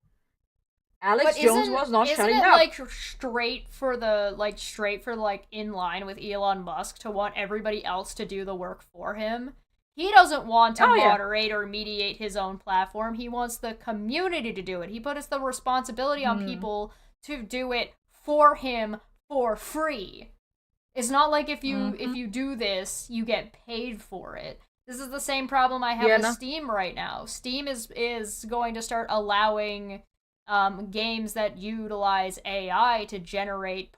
Alex Jones was not shutting up. Isn't it straight for in line with Elon Musk to want everybody else to do the work for him? He doesn't want to moderate or mediate his own platform. He wants the community to do it. He puts the responsibility on people to do it for him for free. It's not like if you do this, you get paid for it. This is the same problem I have with Steam right now. Steam is going to start allowing games that utilize AI to generate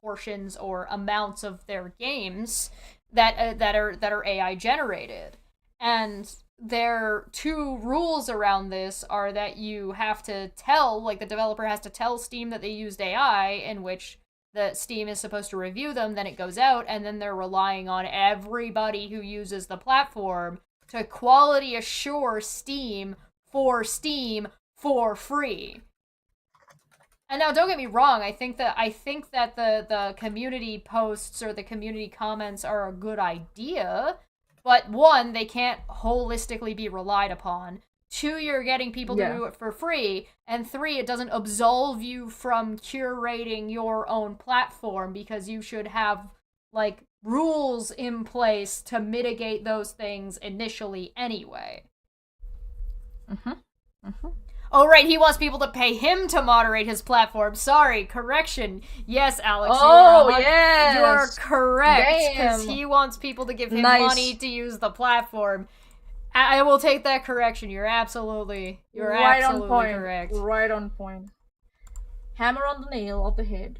portions or amounts of their games that are AI generated. And their 2 rules around this are that you have to tell, the developer has to tell Steam that they used AI, in which the Steam is supposed to review them, then it goes out, and then they're relying on everybody who uses the platform to quality assure Steam for free. And now, don't get me wrong, I think that the community posts or the community comments are a good idea, but 1, they can't holistically be relied upon. 2, you're getting people to do it for free, and 3, it doesn't absolve you from curating your own platform, because you should have rules in place to mitigate those things initially anyway. Oh, right, he wants people to pay him to moderate his platform. Sorry, correction. Yes, Alex, you are correct, because he wants people to give him money to use the platform. I will take that correction. You're absolutely correct. Right on point. Hammer on the nail of the head.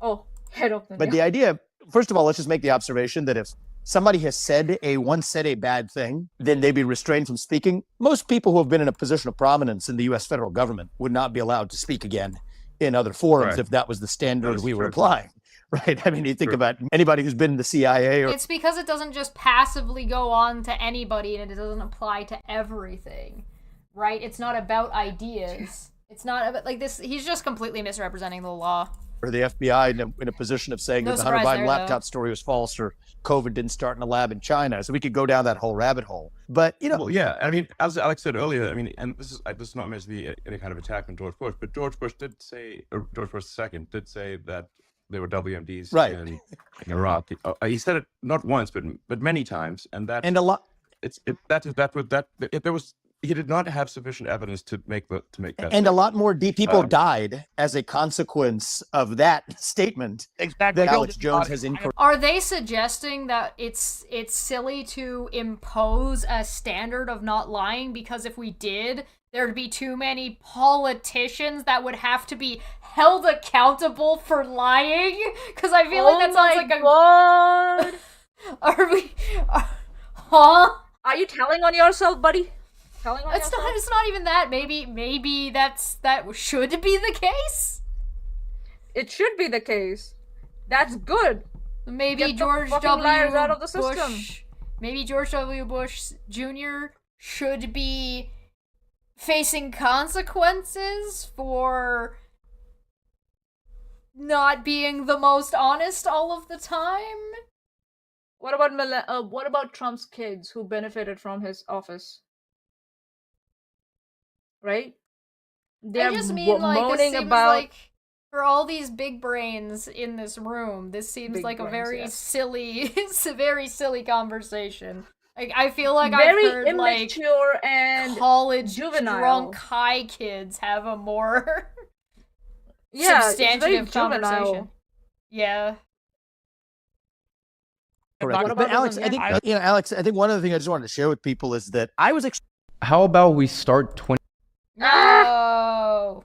Oh, head of the nail. But the idea, first of all, let's just make the observation that if somebody has once said a bad thing, then they'd be restrained from speaking. Most people who have been in a position of prominence in the U.S. federal government would not be allowed to speak again in other forums if that was the standard we were applying. Right? I mean, you think about anybody who's been in the CIA. It's because it doesn't just passively go on to anybody, and it doesn't apply to everything. Right? It's not about ideas. It's not about, this. He's just completely misrepresenting the law. Or the FBI in a position of saying that the Hunter Biden laptop story was false, or COVID didn't start in a lab in China. So we could go down that whole rabbit hole. But, Well, yeah. I mean, as Alex said earlier, I mean, and this is not meant to be any kind of attack on George Bush, but George Bush II did say that there were WMDs in Iraq. He said it not once, but many times, and that a lot. He did not have sufficient evidence to make that. And a lot more people died as a consequence of that statement. Exactly. That Alex Jones has incorrect. Are they suggesting that it's silly to impose a standard of not lying, because if we did, there'd be too many politicians that would have to be held accountable for lying? Because I feel like that sounds like God. Are we? Huh? Are you telling on yourself, buddy? It's not even that. Maybe that should be the case. It should be the case. That's good. Maybe George W. Bush. Maybe George W. Bush Jr. should be facing consequences for not being the most honest all of the time. What about Trump's kids who benefited from his office? Right? I just mean, like, this seems like, for all these big brains in this room, this seems like a very silly, it's a very silly conversation. Like, I feel like I've heard, like, and college juvenile drunk high kids have a more substantive conversation. Yeah. Correct. But Alex, I think Alex, I think one other thing I just wanted to share with people is that I was. How about we start 20? No,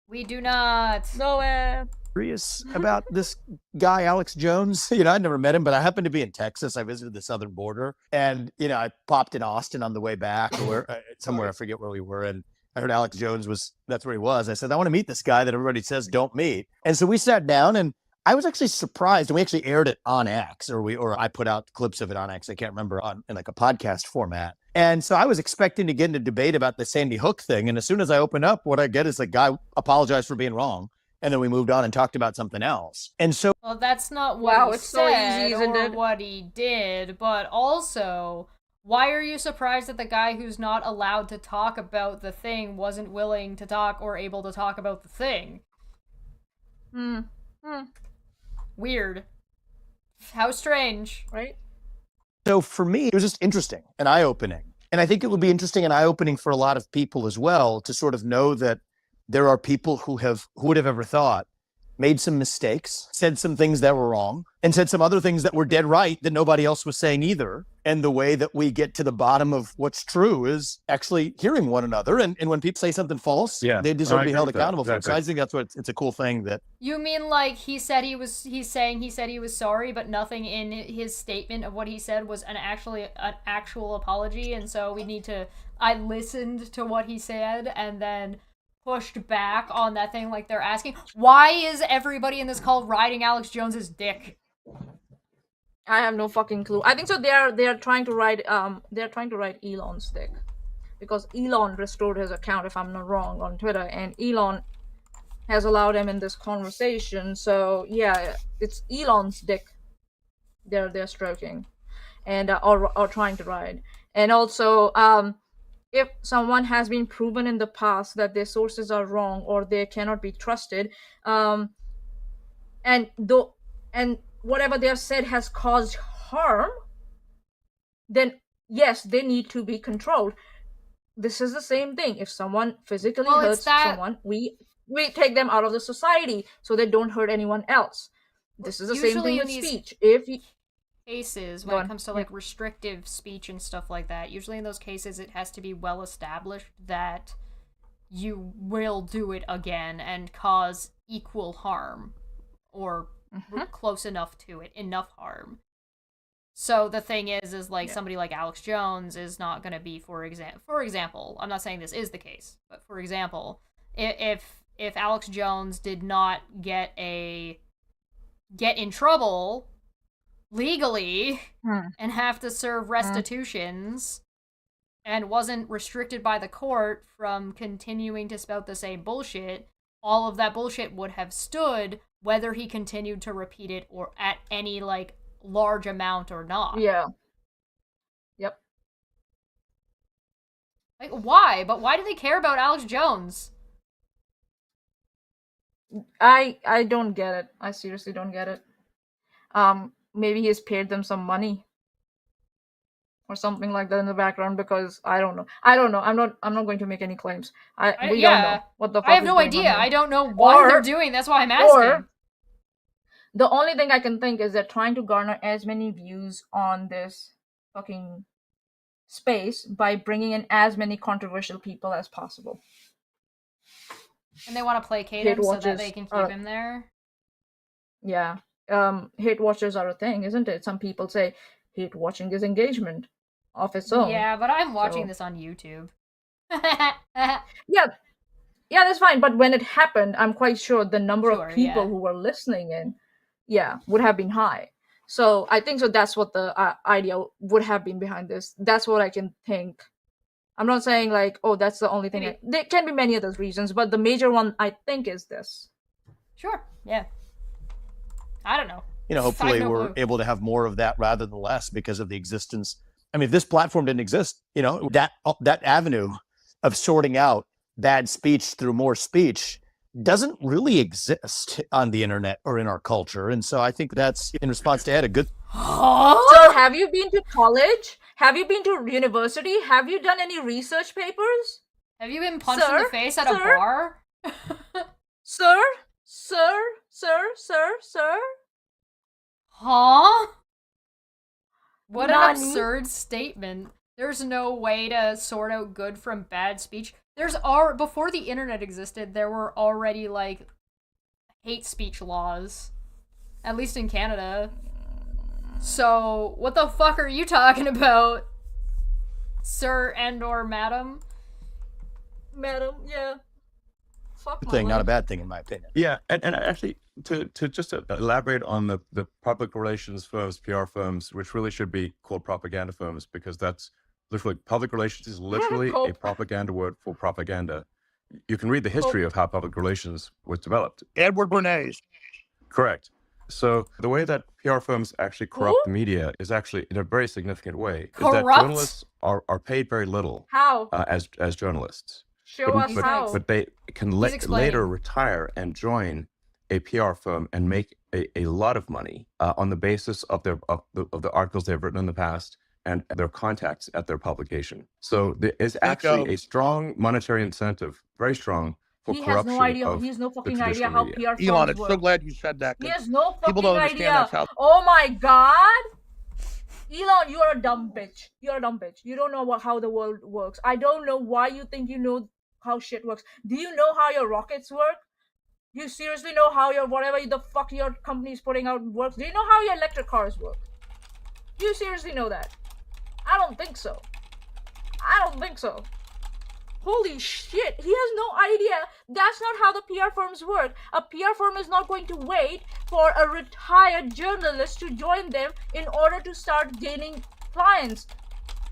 we do not. Nowhere. Curious about this guy, Alex Jones. You know, I'd never met him, but I happened to be in Texas. I visited the southern border, and you know, I popped in Austin on the way back, or somewhere I forget where we were, and I heard Alex Jones that's where he was. I said, I want to meet this guy that everybody says don't meet, and so we sat down, and I was actually surprised, and we actually aired it on X, or I put out clips of it on X. I can't remember in like a podcast format. And so I was expecting to get in a debate about the Sandy Hook thing, and as soon as I open up, what I get is a guy apologized for being wrong. And then we moved on and talked about something else. And so, well, that's not what he said or what he did, but also, why are you surprised that the guy who's not allowed to talk about the thing wasn't willing to talk or able to talk about the thing? Weird. How strange. Right? So for me, it was just interesting and eye-opening. And I think it will be interesting and eye-opening for a lot of people as well to sort of know that there are people who would have ever thought, made some mistakes, said some things that were wrong, and said some other things that were dead right that nobody else was saying either. And the way that we get to the bottom of what's true is actually hearing one another. And when people say something false, they deserve to be held accountable for it. So I think that's what it's a cool thing that. You mean like he said he was sorry, but nothing in his statement of what he said was an actual apology, and so I listened to what he said and then pushed back on that thing, like they're asking, why is everybody in this call riding Alex Jones's dick? I have no fucking clue. I think so. They are trying to ride Elon's dick, because Elon restored his account, if I'm not wrong, on Twitter, and Elon has allowed him in this conversation. So yeah, it's Elon's dick they're stroking, and or trying to ride, and also if someone has been proven in the past that their sources are wrong or they cannot be trusted, and whatever they have said has caused harm, then yes, they need to be controlled. This is the same thing. If someone physically hurts someone, we take them out of the society so they don't hurt anyone else. This is the same thing with speech. Cases when it comes to like restrictive speech and stuff like that, usually in those cases it has to be well established that you will do it again and cause equal harm or close enough to it, enough harm. So the thing is like somebody like Alex Jones is not going to be, for example, I'm not saying this is the case, but for example, if Alex Jones did not get in trouble legally and have to serve restitutions and wasn't restricted by the court from continuing to spout the same bullshit, all of that bullshit would have stood whether he continued to repeat it or at any like large amount or not. Yeah. Yep. Like why? But why do they care about Alex Jones? I don't get it. I seriously don't get it. Maybe he's paid them some money or something like that in the background, because I don't know. I'm not going to make any claims. We don't know what the fuck I have no idea. I don't know why they're doing. That's why I'm asking. Or the only thing I can think is they're trying to garner as many views on this fucking space by bringing in as many controversial people as possible. And they want to placate him so that they can keep him there? Yeah. Hate watchers are a thing, isn't it? Some people say hate watching is engagement of its own. Yeah, but I'm watching this on YouTube. Yeah, that's fine. But when it happened, I'm quite sure the number of people who were listening in, would have been high. So I think so. That's what the idea would have been behind this. That's what I can think. I'm not saying like, oh, that's the only thing. There can be many other reasons, but the major one I think is this. Sure. Yeah. I don't know. Hopefully no we're clue. able to have more of that rather than less because of the existence. I mean, if this platform didn't exist, that avenue of sorting out bad speech through more speech doesn't really exist on the internet or in our culture. And so I think that's, in response to Ed, a good. So have you been to college? Have you been to university? Have you done any research papers? Have you been punched in the face at a bar? Sir? Huh? What an Nani? absurd statement. There's no way to sort out good from bad speech. Before the internet existed, there were already, like, hate speech laws. At least in Canada. So, what the fuck are you talking about? Sir and or madam? Madam, yeah. Fuck my Thing, not a life. bad thing in my opinion. Yeah, and actually, to just elaborate on the public relations firms, PR firms, which really should be called propaganda firms, because that's literally, public relations is literally a propaganda word for propaganda. You can read the history of how public relations was developed. Edward Bernays. Correct. So the way that PR firms actually corrupt the media is actually in a very significant way. Is that Corrupt? journalists are paid very little How? as journalists. Show us how. But they can later retire and join a PR firm and make a lot of money on the basis of the articles they've written in the past and their contacts at their publication. So there is actually a strong monetary incentive, very strong, for He has corruption no idea. of He has no the fucking idea traditional how media. PR firms Elon, it's work. so glad you said that. He has no People fucking don't understand idea. that's how. Oh my god! Elon, you're a dumb bitch. You're a dumb bitch. You don't know how the world works. I don't know why you think you know how shit works. Do you know how your rockets work? Do you seriously know how your whatever the fuck your company is putting out works? Do you know how your electric cars work? Do you seriously know that? I don't think so. I don't think so. Holy shit, he has no idea. That's not how the PR firms work. A PR firm is not going to wait for a retired journalist to join them in order to start gaining clients.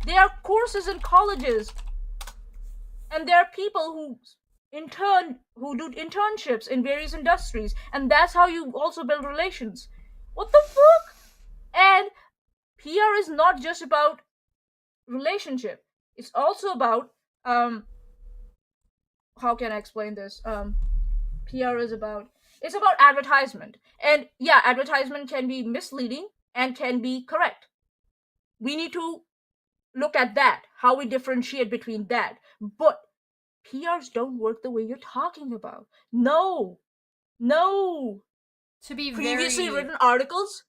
There are courses in colleges. And there are people who do internships in various industries. And that's how you also build relations. What the fuck? And PR is not just about relationship. It's also about how can I explain this? PR is about advertisement. And yeah, advertisement can be misleading and can be correct. We need to look at that, how we differentiate between that. But PRs don't work the way you're talking about. No. To be Previously very, written articles?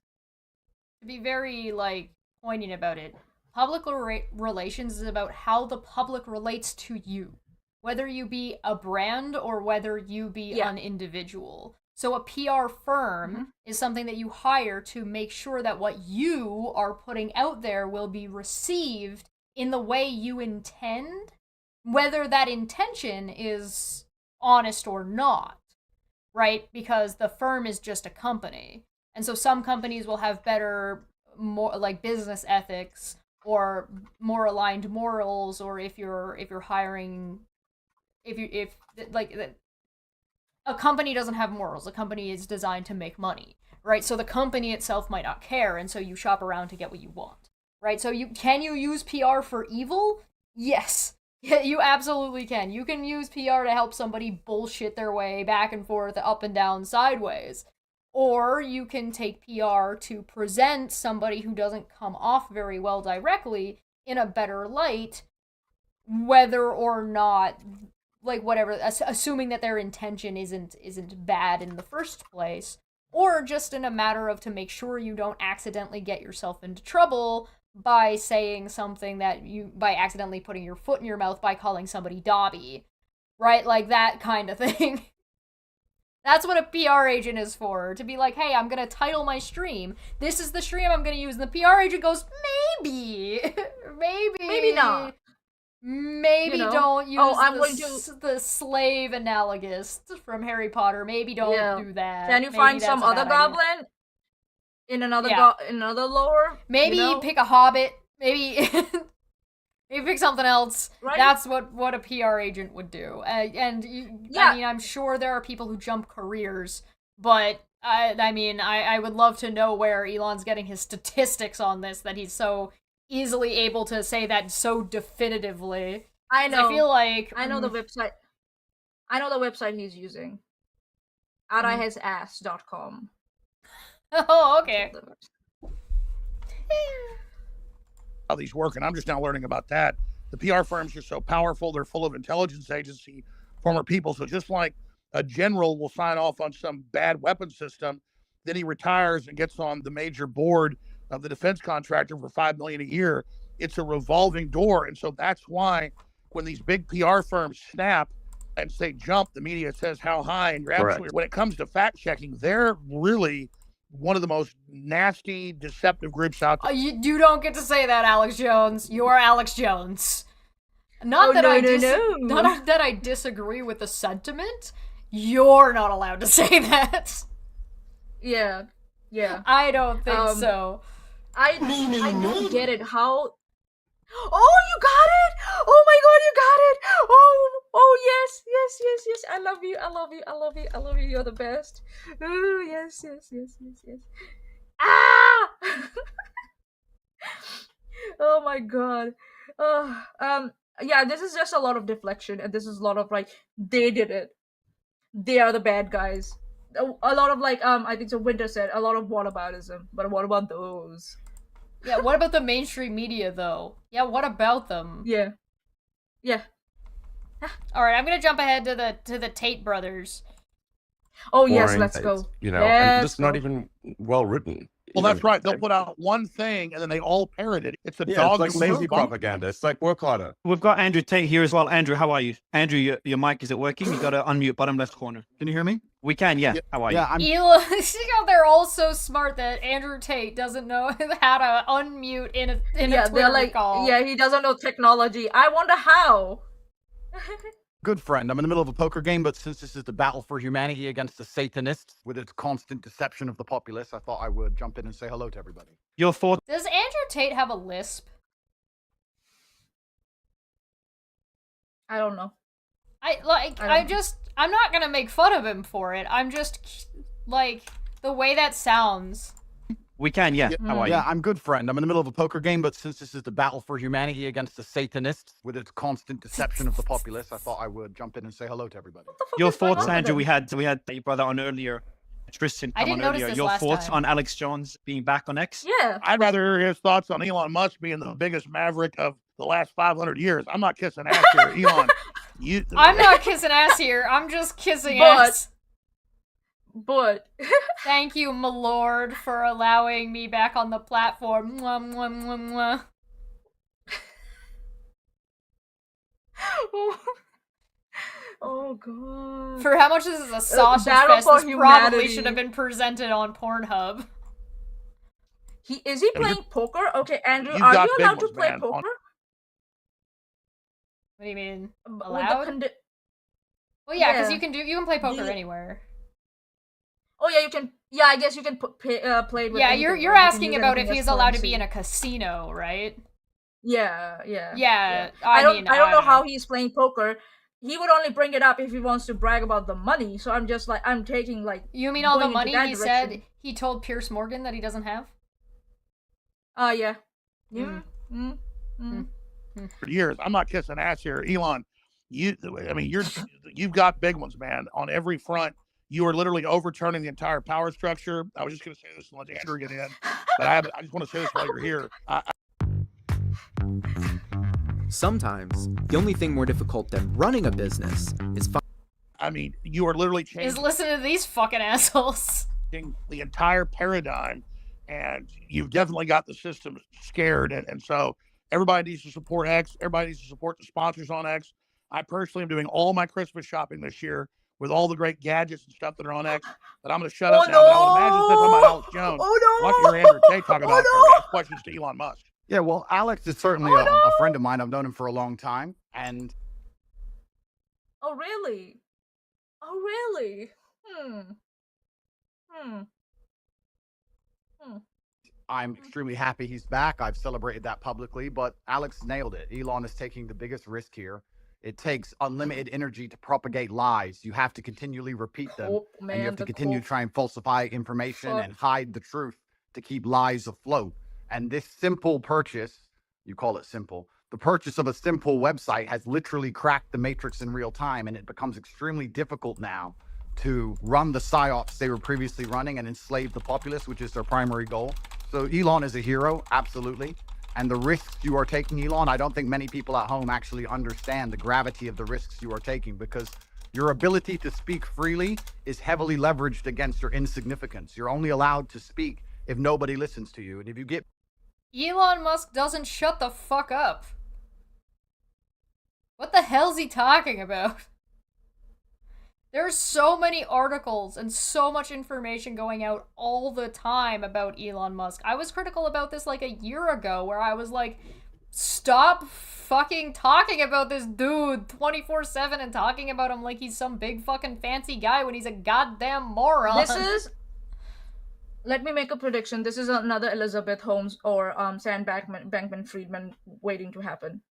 To be very, like, poignant about it, public relations is about how the public relates to you. Whether you be a brand or whether you be an individual. So a PR firm is something that you hire to make sure that what you are putting out there will be received in the way you intend, whether that intention is honest or not, right? Because the firm is just a company. And so some companies will have better, more like business ethics or more aligned morals, or if you're hiring, if a company doesn't have morals. A company is designed to make money, right? So the company itself might not care, and so you shop around to get what you want, right? So can you use PR for evil? Yes. Yeah, you absolutely can. You can use PR to help somebody bullshit their way back and forth, up and down, sideways. Or you can take PR to present somebody who doesn't come off very well directly in a better light, whether or not, like, whatever, assuming that their intention isn't bad in the first place, or just in a matter of to make sure you don't accidentally get yourself into trouble by saying something by accidentally putting your foot in your mouth by calling somebody Dobby, right? Like that kind of thing. That's what a PR agent is for, to be like, hey, I'm gonna title my stream, this is the stream I'm gonna use, and the PR agent goes, maybe not. Maybe don't use the slave analogous from Harry Potter. Maybe don't do that. Can you Maybe find that's some a bad other idea. goblin in another another lore? Maybe pick a hobbit. Maybe pick something else. Right? That's what a PR agent would do. I mean, I'm sure there are people who jump careers But I mean, I would love to know where Elon's getting his statistics on this, that he's so easily able to say that so definitively. I know. I feel like I know the website. I know the website he's using. outihisass.com. Oh, okay. How these work, and I'm just now learning about that. The PR firms are so powerful; they're full of intelligence agency former people. So just like a general will sign off on some bad weapon system, then he retires and gets on the major board of the defense contractor for $5 million a year. It's a revolving door, and so that's why when these big PR firms snap and say jump, the media says how high, and you're absolutely. When it comes to fact checking, they're really one of the most nasty, deceptive groups out there. You don't get to say that, Alex Jones. You are Alex Jones. Not that I disagree with the sentiment. You're not allowed to say that. Yeah. I don't think so. I don't get it. How? Oh, you got it! Oh my God, you got it! Oh yes. I love you. You're the best. Oh yes. Ah! Oh my God. Yeah, this is just a lot of deflection, and this is a lot of like, they did it. They are the bad guys. A lot of like, I think so. Winter said a lot of whataboutism, but what about those? Yeah, what about the mainstream media, though? Yeah, what about them? Yeah. All right, I'm gonna jump ahead to the Tate brothers. Oh yes, let's go. And just not even well written. Well, that's right. They'll put out one thing and then they all parrot it. It's a dog. It's like lazy propaganda. It's like work harder. We've got Andrew Tate here as well. Andrew, how are you? Andrew, your mic, is it working? You got to unmute bottom left corner. Can you hear me? We can, yeah. How are you? Elon, they're all so smart that Andrew Tate doesn't know how to unmute in a Twitter call. Yeah, he doesn't know technology. I wonder how. Good friend, I'm in the middle of a poker game, but since this is the battle for humanity against the Satanists with its constant deception of the populace, I thought I would jump in and say hello to everybody. Your thoughts? Does Andrew Tate have a lisp? I don't know. I'm not gonna make fun of him for it. I'm just, like, the way that sounds. We can, yeah. How are you? Yeah, I'm good, friend. I'm in the middle of a poker game, but since this is the battle for humanity against the Satanists with its constant deception of the populace, I thought I would jump in and say hello to everybody. Your thoughts, Andrew? We had your brother on earlier. Tristan I didn't notice earlier. this Your last thoughts time. on Alex Jones being back on X? Yeah. I'd rather hear his thoughts on Elon Musk being the biggest maverick of the last 500 years. I'm not kissing ass here, Elon. I'm not kissing ass here. I'm just kissing ass. But thank you, my lord, for allowing me back on the platform. Mwah, mwah, mwah, mwah. Oh God. For how much this is a sausage fest, this probably should have been presented on Pornhub. Is he playing poker? Okay, Andrew, are you allowed to play poker? What do you mean? Allowed? Well, yeah, because you can play poker anywhere. Oh yeah, you can. Yeah, I guess you can play with. Yeah, you're asking about if he's allowed to be in a casino, right? Yeah. I don't know how he's playing poker. He would only bring it up if he wants to brag about the money. So I'm just like, I'm taking like. You mean all the money he said he told Pierce Morgan that he doesn't have? Yeah. For years, I'm not kissing ass here, Elon. You've got big ones, man, on every front. You are literally overturning the entire power structure. I was just going to say this and let Andrew get in, but I just want to say this while you're here. Sometimes the only thing more difficult than running a business is. You are literally changing. Is listen to these fucking assholes. The entire paradigm, and you've definitely got the system scared, and so everybody needs to support X. Everybody needs to support the sponsors on X. I personally am doing all my Christmas shopping this year with all the great gadgets and stuff that are on X. But I'm going to shut up now. But I would imagine since I'm about Alex Jones, watching your Andrew Tate talk about ask questions to Elon Musk. Yeah, well, Alex is certainly a friend of mine. I've known him for a long time, and. Oh really? I'm extremely happy he's back. I've celebrated that publicly, but Alex nailed it. Elon is taking the biggest risk here. It takes unlimited energy to propagate lies. You have to continually repeat them. Cope, And man, you have to the continue cope. to try and falsify information Fuck. and hide the truth to keep lies afloat. And this simple purchase, you call it simple, the purchase of a simple website has literally cracked the matrix in real time, and it becomes extremely difficult now to run the psyops they were previously running and enslave the populace, which is their primary goal. So Elon is a hero, absolutely. And the risks you are taking, Elon, I don't think many people at home actually understand the gravity of the risks you are taking, because your ability to speak freely is heavily leveraged against your insignificance. You're only allowed to speak if nobody listens to you. And if you get... Elon Musk doesn't shut the fuck up. What the hell's he talking about? There's so many articles and so much information going out all the time about Elon Musk. I was critical about this like a year ago, where I was like, stop fucking talking about this dude 24/7 and talking about him like he's some big fucking fancy guy when he's a goddamn moron. This is... Let me make a prediction. This is another Elizabeth Holmes or Sam Bankman-Friedman waiting to happen.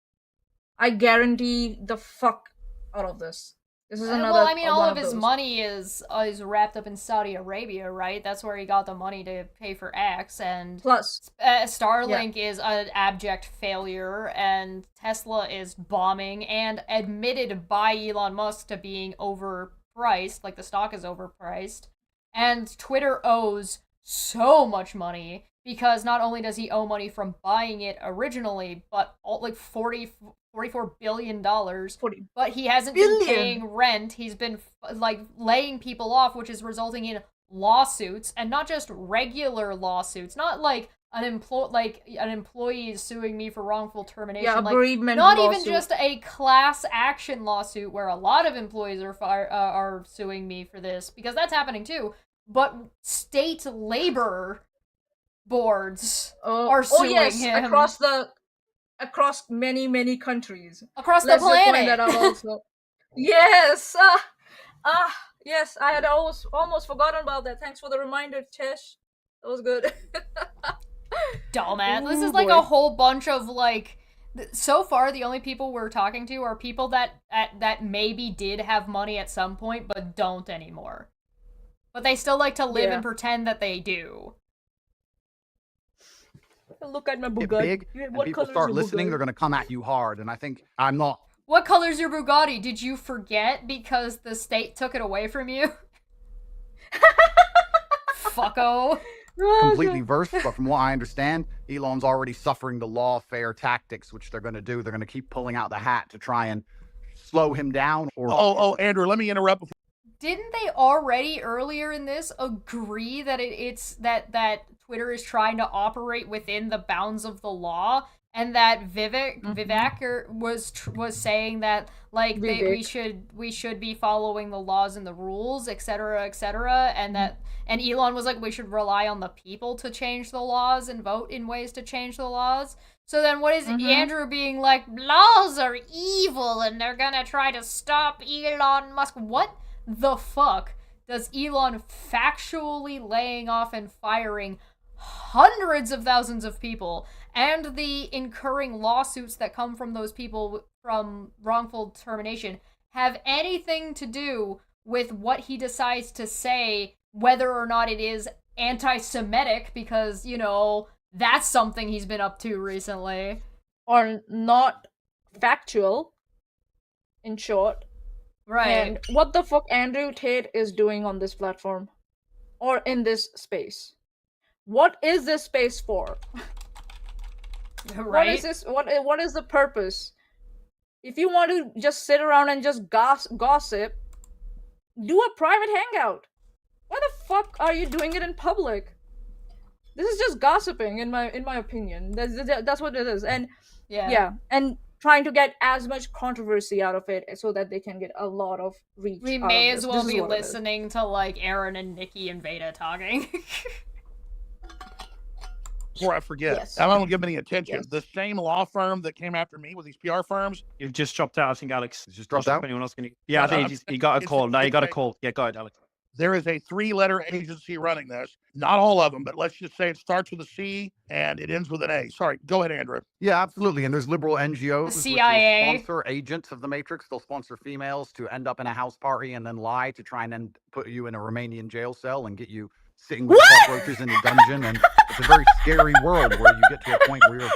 I guarantee the fuck out of this. This is another. Well, I mean, all of his those. money is wrapped up in Saudi Arabia, right? That's where he got the money to pay for X, and plus Starlink is an abject failure, and Tesla is bombing, and admitted by Elon Musk to being overpriced, like the stock is overpriced, and Twitter owes so much money, because not only does he owe money from buying it originally, but like $44 billion, but he hasn't been paying rent. He's been like laying people off, which is resulting in lawsuits, and not just regular lawsuits, not like an employee is suing me for wrongful termination. Yeah, like, bereavement not lawsuit. even just a class action lawsuit where a lot of employees are suing me for this, because that's happening too. But state labor boards are suing him across many countries across the Let's just planet. point that out also. Yes, yes, I had almost forgotten about that. Thanks for the reminder, Tish. That was good. Dumbass. This Ooh, is like boy. a whole bunch of like. So far, the only people we're talking to are people that maybe did have money at some point, but don't anymore. But they still like to live and pretend that they do. Look at my get Bugatti. big and people start listening, they're going to come at you hard. And I think I'm not What color's your Bugatti? Did you forget because the state took it away from you? Fucko. completely versed, but from what I understand, Elon's already suffering the lawfare tactics, which they're going to do. They're going to keep pulling out the hat to try and slow him down. Or Andrew, let me interrupt. Didn't they already earlier in this agree that it's that Twitter is trying to operate within the bounds of the law, and that Vivek was saying that like we should be following the laws and the rules, etc., and Elon was like, we should rely on the people to change the laws and vote in ways to change the laws. So then what is Andrew being like, laws are evil and they're gonna try to stop Elon Musk? What the fuck does Elon factually laying off and firing hundreds of thousands of people and the incurring lawsuits that come from those people from wrongful termination have anything to do with what he decides to say, whether or not it is anti-Semitic, because, you know, that's something he's been up to recently. Or not factual, in short. Right. And what the fuck Andrew Tate is doing on this platform? Or in this space? What is this space for? Right? What is this? What is the purpose? If you want to just sit around and just gossip, do a private hangout. Why the fuck are you doing it in public? This is just gossiping, in my opinion. That's what it is. And and trying to get as much controversy out of it so that they can get a lot of reach. We may as well be listening to like Aaron and Nikki and Veda talking. Before I forget, I don't give any attention. The same law firm that came after me with these PR firms. You've just dropped out. I think Alex just dropped out. Anyone else can? Yeah, I think he got a call. No, you got a call. Yeah, go ahead, Alex. There is a 3-letter agency running this. Not all of them, but let's just say it starts with a C and it ends with an A. Sorry, go ahead, Andrew. Yeah, absolutely. And there's liberal NGOs The which CIA. will sponsor agents of the Matrix. They'll sponsor females to end up in a house party and then lie to try and then put you in a Romanian jail cell and get you sitting with cockroaches in a dungeon. And it's a very scary world where you get to a point where you're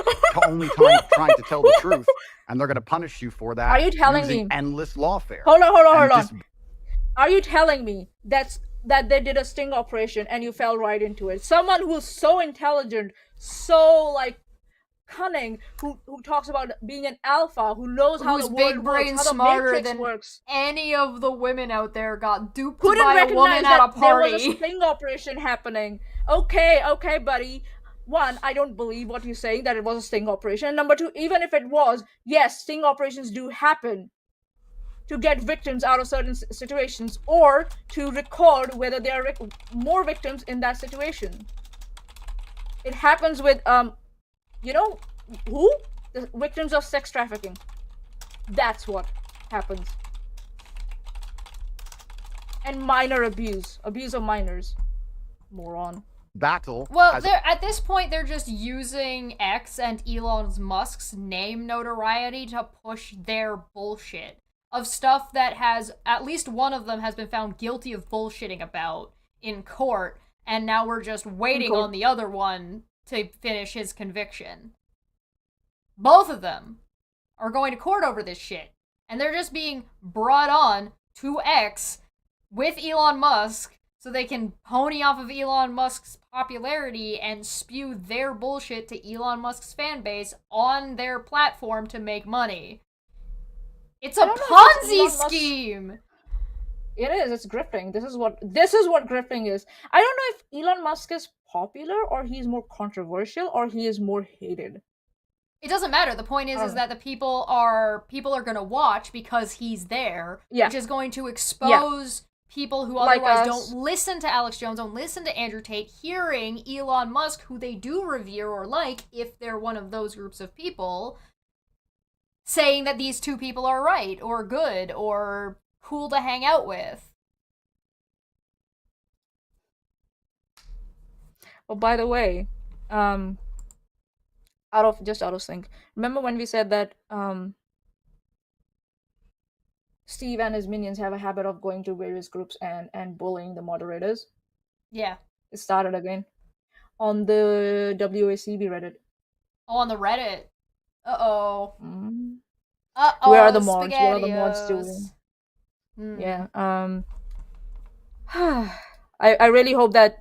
only trying to tell the truth, and they're going to punish you for that. Are you telling using me endless lawfare? Hold on. Just Are you telling me that they did a sting operation and you fell right into it? Someone who's so intelligent, so like cunning, who talks about being an alpha, who knows how Who's the big world brain works, how the smarter Matrix than works. any of the women out there got duped Couldn't by a recognize woman that at a party. there was a sting operation happening. Okay, buddy. One, I don't believe what you're saying, that it was a sting operation. Number two, even if it was, yes, sting operations do happen to get victims out of certain situations, or to record whether there are more victims in that situation. It happens with, you know, who? The victims of sex trafficking. That's what happens. And minor abuse of minors. Moron. battle. Well, at this point, they're just using X and Elon Musk's name notoriety to push their bullshit of stuff that has, at least one of them has been found guilty of bullshitting about in court, and now we're just waiting on the other one to finish his conviction. Both of them are going to court over this shit, and they're just being brought on to X with Elon Musk so they can pony off of Elon Musk's popularity and spew their bullshit to Elon Musk's fan base on their platform to make money. It's a Ponzi scheme! It is, it's grifting. This is what grifting is. I don't know if Elon Musk is popular, or he's more controversial, or he is more hated. It doesn't matter. The point is that the people are gonna watch because he's there, which is going to expose people who otherwise don't listen to Alex Jones, don't listen to Andrew Tate, hearing Elon Musk, who they do revere or like, if they're one of those groups of people, saying that these two people are right, or good, or cool to hang out with. Oh, by the way, out of sync. Remember when we said that Steve and his minions have a habit of going to various groups and bullying the moderators? Yeah. It started again. On the WACB Reddit. Oh, on the Reddit. Uh-oh. Mm. Uh-oh, Where are the mods? What are the mods doing? Yeah. I really hope that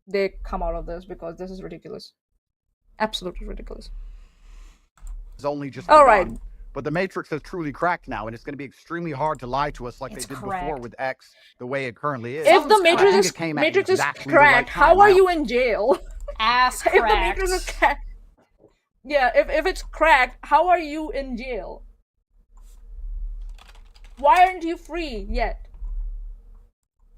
they come out of this, because this is ridiculous. Absolutely ridiculous. It's only just all right. But the Matrix has truly cracked now, and it's going to be extremely hard to lie to us like they did before with X, the way it currently is. If the Matrix is cracked, how are you in jail? Ass cracked. If the Matrix is cracked, if it's cracked, how are you in jail? Why aren't you free yet?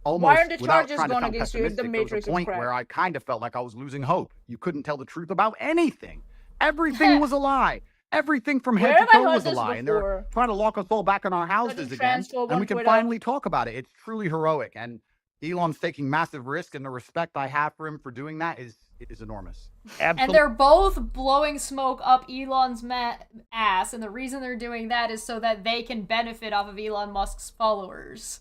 Almost, why aren't the without charges trying to gone sound against you if the pessimistic, Matrix there was a is point cracked? where I kind of felt like I was losing hope. You couldn't tell the truth about anything. Everything was a lie. Everything from head to toe was a lie. And they're trying to lock us all back in our houses again. And we can finally talk about it. It's truly heroic. And Elon's taking massive risk, and the respect I have for him for doing that is enormous. Absolutely. And they're both blowing smoke up Elon's ass, and the reason they're doing that is so that they can benefit off of Elon Musk's followers.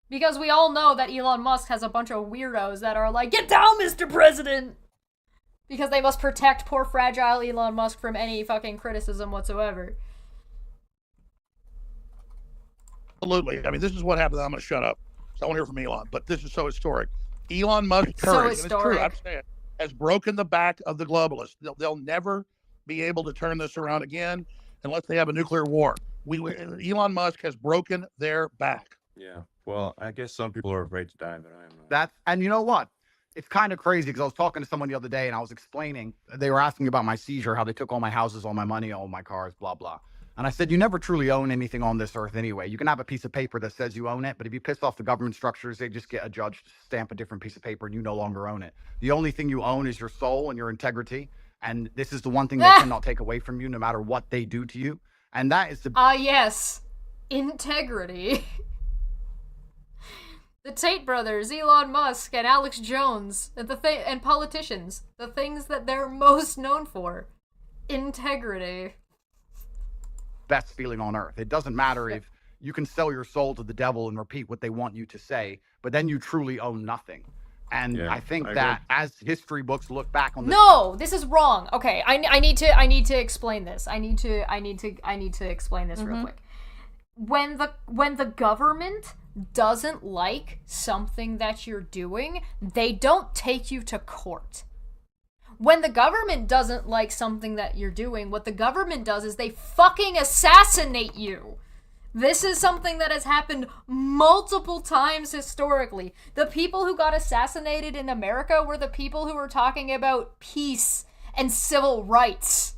Because we all know that Elon Musk has a bunch of weirdos that are like, "Get down, Mr. President!" Because they must protect poor fragile Elon Musk from any fucking criticism whatsoever. Absolutely. I mean, this is what happened. I'm going to shut up. So I want to hear from Elon. But this is so historic. Elon Musk's courage, and it's true, I'm saying, has broken the back of the globalists. They'll never be able to turn this around again unless they have a nuclear war. Elon Musk has broken their back. Yeah. Well, I guess some people are afraid to die, but I am not. And you know what? It's kind of crazy, because I was talking to someone the other day, and I was explaining, they were asking about my seizure, how they took all my houses, all my money, all my cars, blah, blah. And I said, you never truly own anything on this earth anyway. You can have a piece of paper that says you own it, but if you piss off the government structures, they just get a judge to stamp a different piece of paper, and you no longer own it. The only thing you own is your soul and your integrity. And this is the one thing they cannot take away from you, no matter what they do to you. And that is the... yes. Integrity. The Tate brothers, Elon Musk, and Alex Jones, and politicians. The things that they're most known for. Integrity. Best feeling on earth. It doesn't matter if you can sell your soul to the devil and repeat what they want you to say, but then you truly own nothing. And I think that as history books look back on this, no, this is wrong. Okay, I need to explain this. I need to explain this real quick. When the government doesn't like something that you're doing, they don't take you to court. When the government doesn't like something that you're doing, what the government does is they fucking assassinate you. This is something that has happened multiple times historically. The people who got assassinated in America were the people who were talking about peace and civil rights.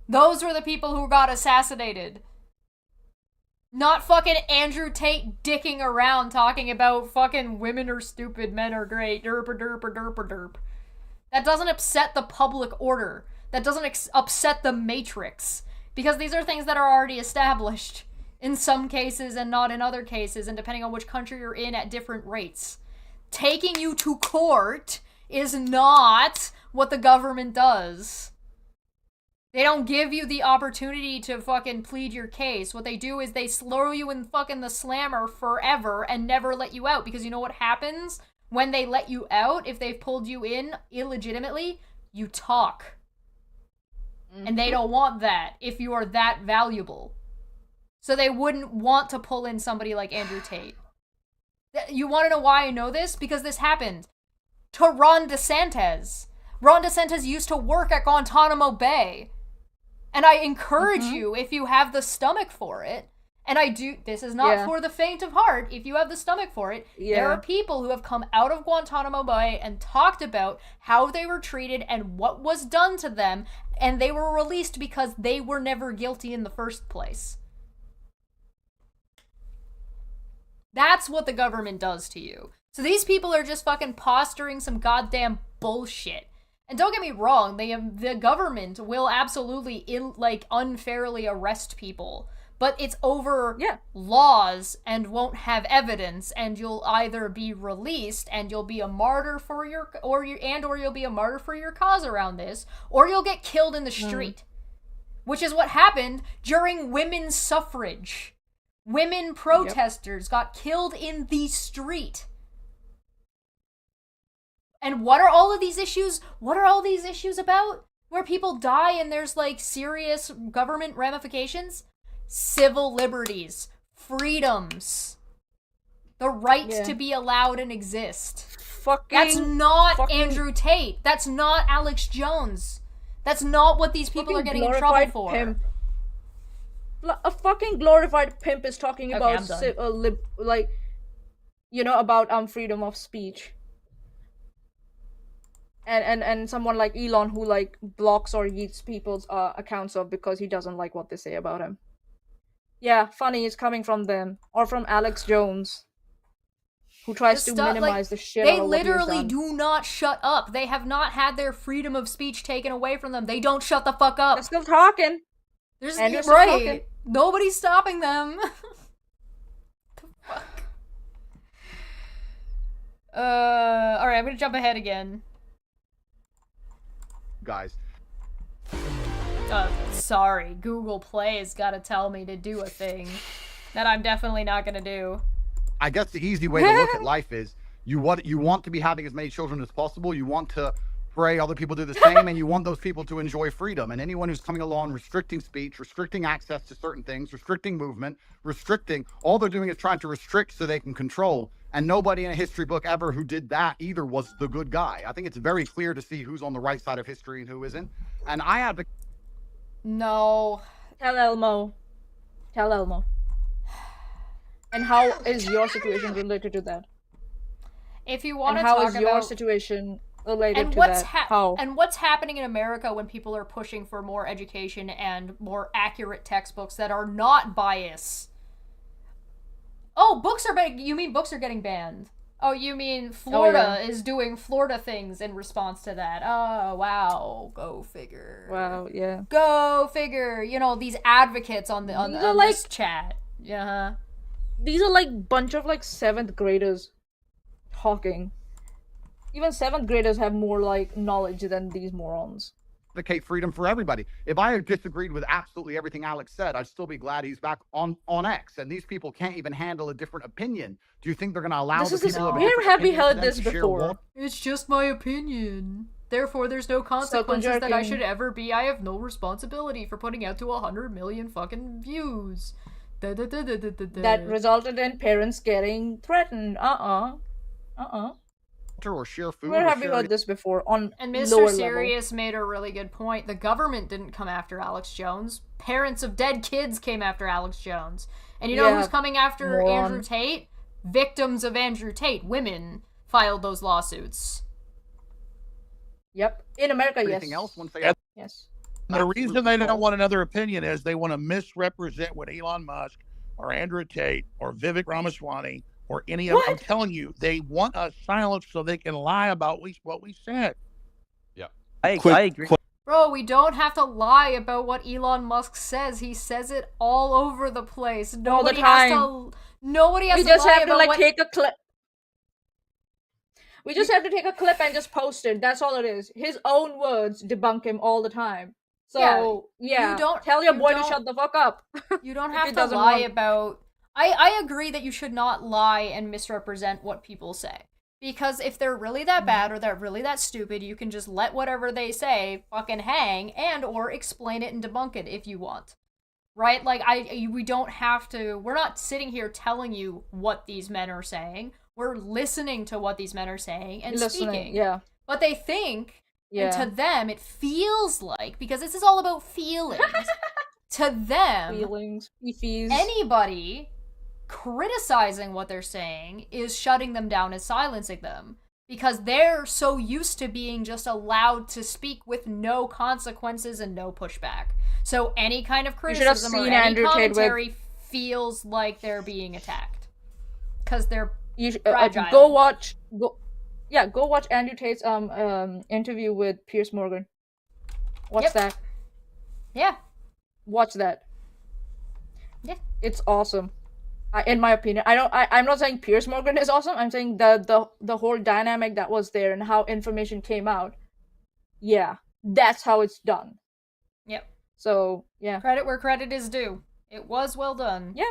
Those were the people who got assassinated. Not fucking Andrew Tate dicking around talking about fucking women are stupid, men are great, derp derp derp derp. That doesn't upset the public order. That doesn't upset the matrix. Because these are things that are already established. In some cases and not in other cases, and depending on which country you're in at different rates. Taking you to court is not what the government does. They don't give you the opportunity to fucking plead your case. What they do is they throw you in fucking the slammer forever and never let you out. Because you know what happens when they let you out, if they've pulled you in illegitimately? You talk. And they don't want that if you are that valuable. So they wouldn't want to pull in somebody like Andrew Tate. You want to know why I know this? Because this happened to Ron DeSantis. Ron DeSantis used to work at Guantanamo Bay. And I encourage you, if you have the stomach for it, and I do, this is not for the faint of heart, if you have the stomach for it, there are people who have come out of Guantanamo Bay and talked about how they were treated and what was done to them, and they were released because they were never guilty in the first place. That's what the government does to you. So these people are just fucking posturing some goddamn bullshit. And don't get me wrong, the government will absolutely unfairly arrest people, but it's over laws and won't have evidence, and you'll either be released and you'll be a martyr for your or you'll be a martyr for your cause around this, or you'll get killed in the street, which is what happened during women's suffrage. Women protesters got killed in the street. And what are all of these issues? What are all these issues about? Where people die and there's serious government ramifications? Civil liberties, freedoms, the right to be allowed and exist. That's not Andrew Tate. That's not Alex Jones. That's not what these people are getting in trouble for. Pimp. A fucking glorified pimp is talking about about freedom of speech. And someone like Elon who blocks or yeets people's accounts of because he doesn't like what they say about him. Yeah, funny is coming from them or from Alex Jones, who tries to minimize the shit out of what he has done. They literally do not shut up. They have not had their freedom of speech taken away from them. They don't shut the fuck up. They're still talking. They're still talking. Nobody's stopping them. The fuck. Alright, I'm gonna jump ahead again. Guys. Sorry. Google Play's gotta tell me to do a thing that I'm definitely not gonna do. I guess the easy way to look at life is you want to be having as many children as possible. You want to pray other people do the same, and you want those people to enjoy freedom. And anyone who's coming along restricting speech, restricting access to certain things, restricting movement, all they're doing is trying to restrict so they can control. And nobody in a history book ever who did that either was the good guy. I think it's very clear to see who's on the right side of history and who isn't. And I advocate. No. Tell Elmo. And how is your situation related to that? If you want to talk talk about... how is your situation related to that? How? And what's happening in America when people are pushing for more education and more accurate textbooks that are not biased? Oh, you mean books are getting banned? Oh, you mean Florida is doing Florida things in response to that? Oh, wow. Go figure. Wow, yeah. Go figure. These advocates on this chat. Yeah. These are bunch of 7th graders talking. Even 7th graders have more like knowledge than these morons. Advocate freedom for everybody. If I had disagreed with absolutely everything Alex said, I'd still be glad he's back on X. And these people can't even handle a different opinion. Do you think they're going to allow the people? Where have we heard this before? It's just my opinion. Therefore, there's no consequences that I should ever be. I have no responsibility for putting out to 100 million fucking views. That resulted in parents getting threatened. Or share food. Where have we heard this before? And Mr. Serious made a really good point. The government didn't come after Alex Jones. Parents of dead kids came after Alex Jones. And you know who's coming after Andrew Tate? Victims of Andrew Tate. Women filed those lawsuits. Yep. In America, Anything else? Once they yes. The reason they don't want another opinion is they want to misrepresent what Elon Musk or Andrew Tate or Vivek Ramaswamy or any of them. I'm telling you, they want us silenced so they can lie about what we said. Yeah. I agree. Bro, we don't have to lie about what Elon Musk says. He says it all over the place. Nobody has to lie about what... take a clip. We just have to take a clip and just post it. That's all it is. His own words debunk him all the time. So, you don't tell your boy to shut the fuck up. You don't have to lie about... I agree that you should not lie and misrepresent what people say. Because if they're really that bad or they're really that stupid, you can just let whatever they say fucking hang and or explain it and debunk it if you want. Right? Like, we don't have to... We're not sitting here telling you what these men are saying. We're listening to what these men are saying and speaking. Yeah. But they think, and to them, it feels like, because this is all about feelings, to them, anybody criticizing what they're saying is shutting them down and silencing them. Because they're so used to being just allowed to speak with no consequences and no pushback. So any kind of criticism or any commentary feels like they're being attacked. Because they're fragile. Go watch Andrew Tate's interview with Piers Morgan. Watch that. Yeah. Watch that. Yeah. It's awesome. In my opinion, I'm not saying Piers Morgan is awesome. I'm saying the whole dynamic that was there and how information came out. Yeah, that's how it's done. Yep. So yeah, credit where credit is due. It was well done. Yep.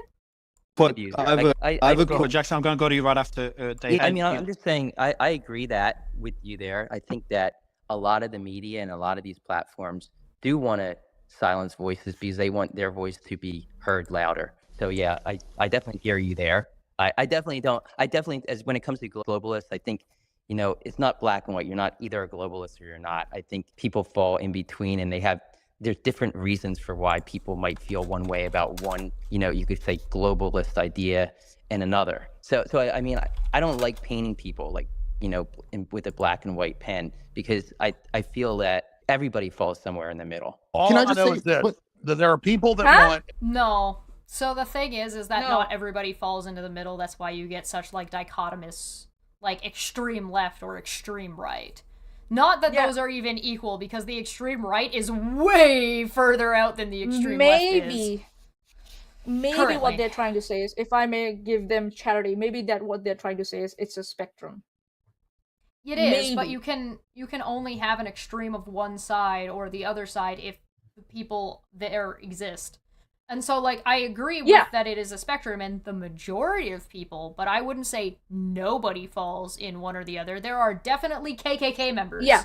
But I have a question, Jackson. I'm going to go to you right after Dave. Yeah, I mean, I'm just saying, I agree that with you there. I think that a lot of the media and a lot of these platforms do want to silence voices because they want their voice to be heard louder. So yeah, I definitely hear you there. I definitely don't. As when it comes to globalists, I think, it's not black and white. You're not either a globalist or you're not. I think people fall in between, and there's different reasons for why people might feel one way about one, you could say globalist idea and another. So I mean, I don't like painting people like, with a black and white pen, because I feel that everybody falls somewhere in the middle. All I know is this, that there are people that want... No. So the thing is that not everybody falls into the middle. That's why you get such dichotomous, extreme left or extreme right. Not that those are even equal, because the extreme right is way further out than the extreme left is. Maybe Currently. What they're trying to say is, if I may give them charity, maybe that what they're trying to say is it's a spectrum. It is, but you can only have an extreme of one side or the other side if the people there exist. And so, I agree with that it is a spectrum, and the majority of people, but I wouldn't say nobody falls in one or the other. There are definitely KKK members. Yeah.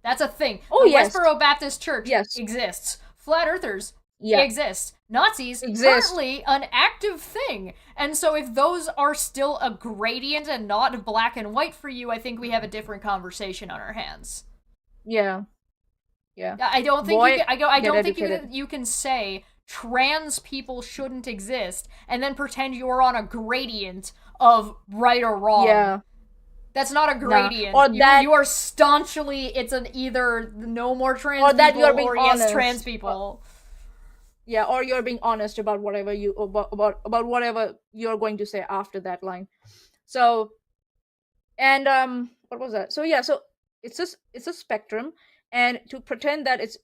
That's a thing. Oh, the Westboro Baptist Church exists. Flat Earthers exist. Nazis currently an active thing. And so if those are still a gradient and not black and white for you, I think we have a different conversation on our hands. Yeah. Yeah. I don't think you can say trans people shouldn't exist and then pretend you're on a gradient of right or wrong. Yeah. That's not a gradient. Or you are staunchly, it's an either no more trans or that people you're being or honest. yes trans people. Yeah, or you're being honest about whatever about whatever you're going to say after that line. So, and what was that? So yeah, so it's a spectrum, and to pretend that it's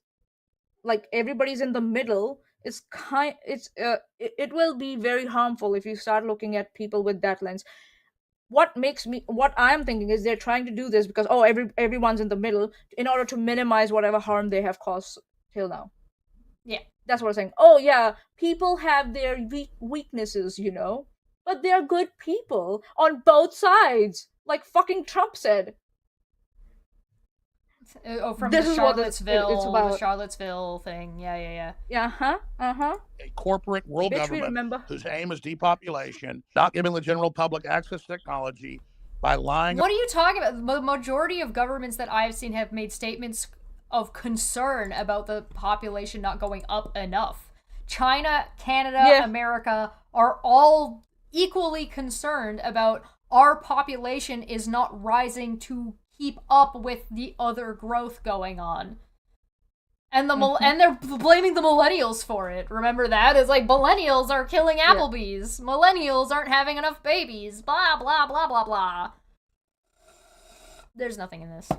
everybody's in the middle is it will be very harmful if you start looking at people with that lens. what I'm thinking is they're trying to do this because everyone's in the middle in order to minimize whatever harm they have caused till now. Yeah, that's what I'm saying. Oh yeah, people have their weaknesses, but they're good people on both sides, like fucking Trump said. From the Charlottesville thing. Yeah. A corporate world government whose aim is depopulation, not giving the general public access to technology by lying. What are you talking about? The majority of governments that I've seen have made statements of concern about the population not going up enough. China, Canada, America are all equally concerned about our population is not rising to keep up with the other growth going on. And and they're blaming the millennials for it. Remember that? It's like millennials are killing Applebee's. Millennials aren't having enough babies. Blah, blah, blah, blah, blah. There's nothing in this.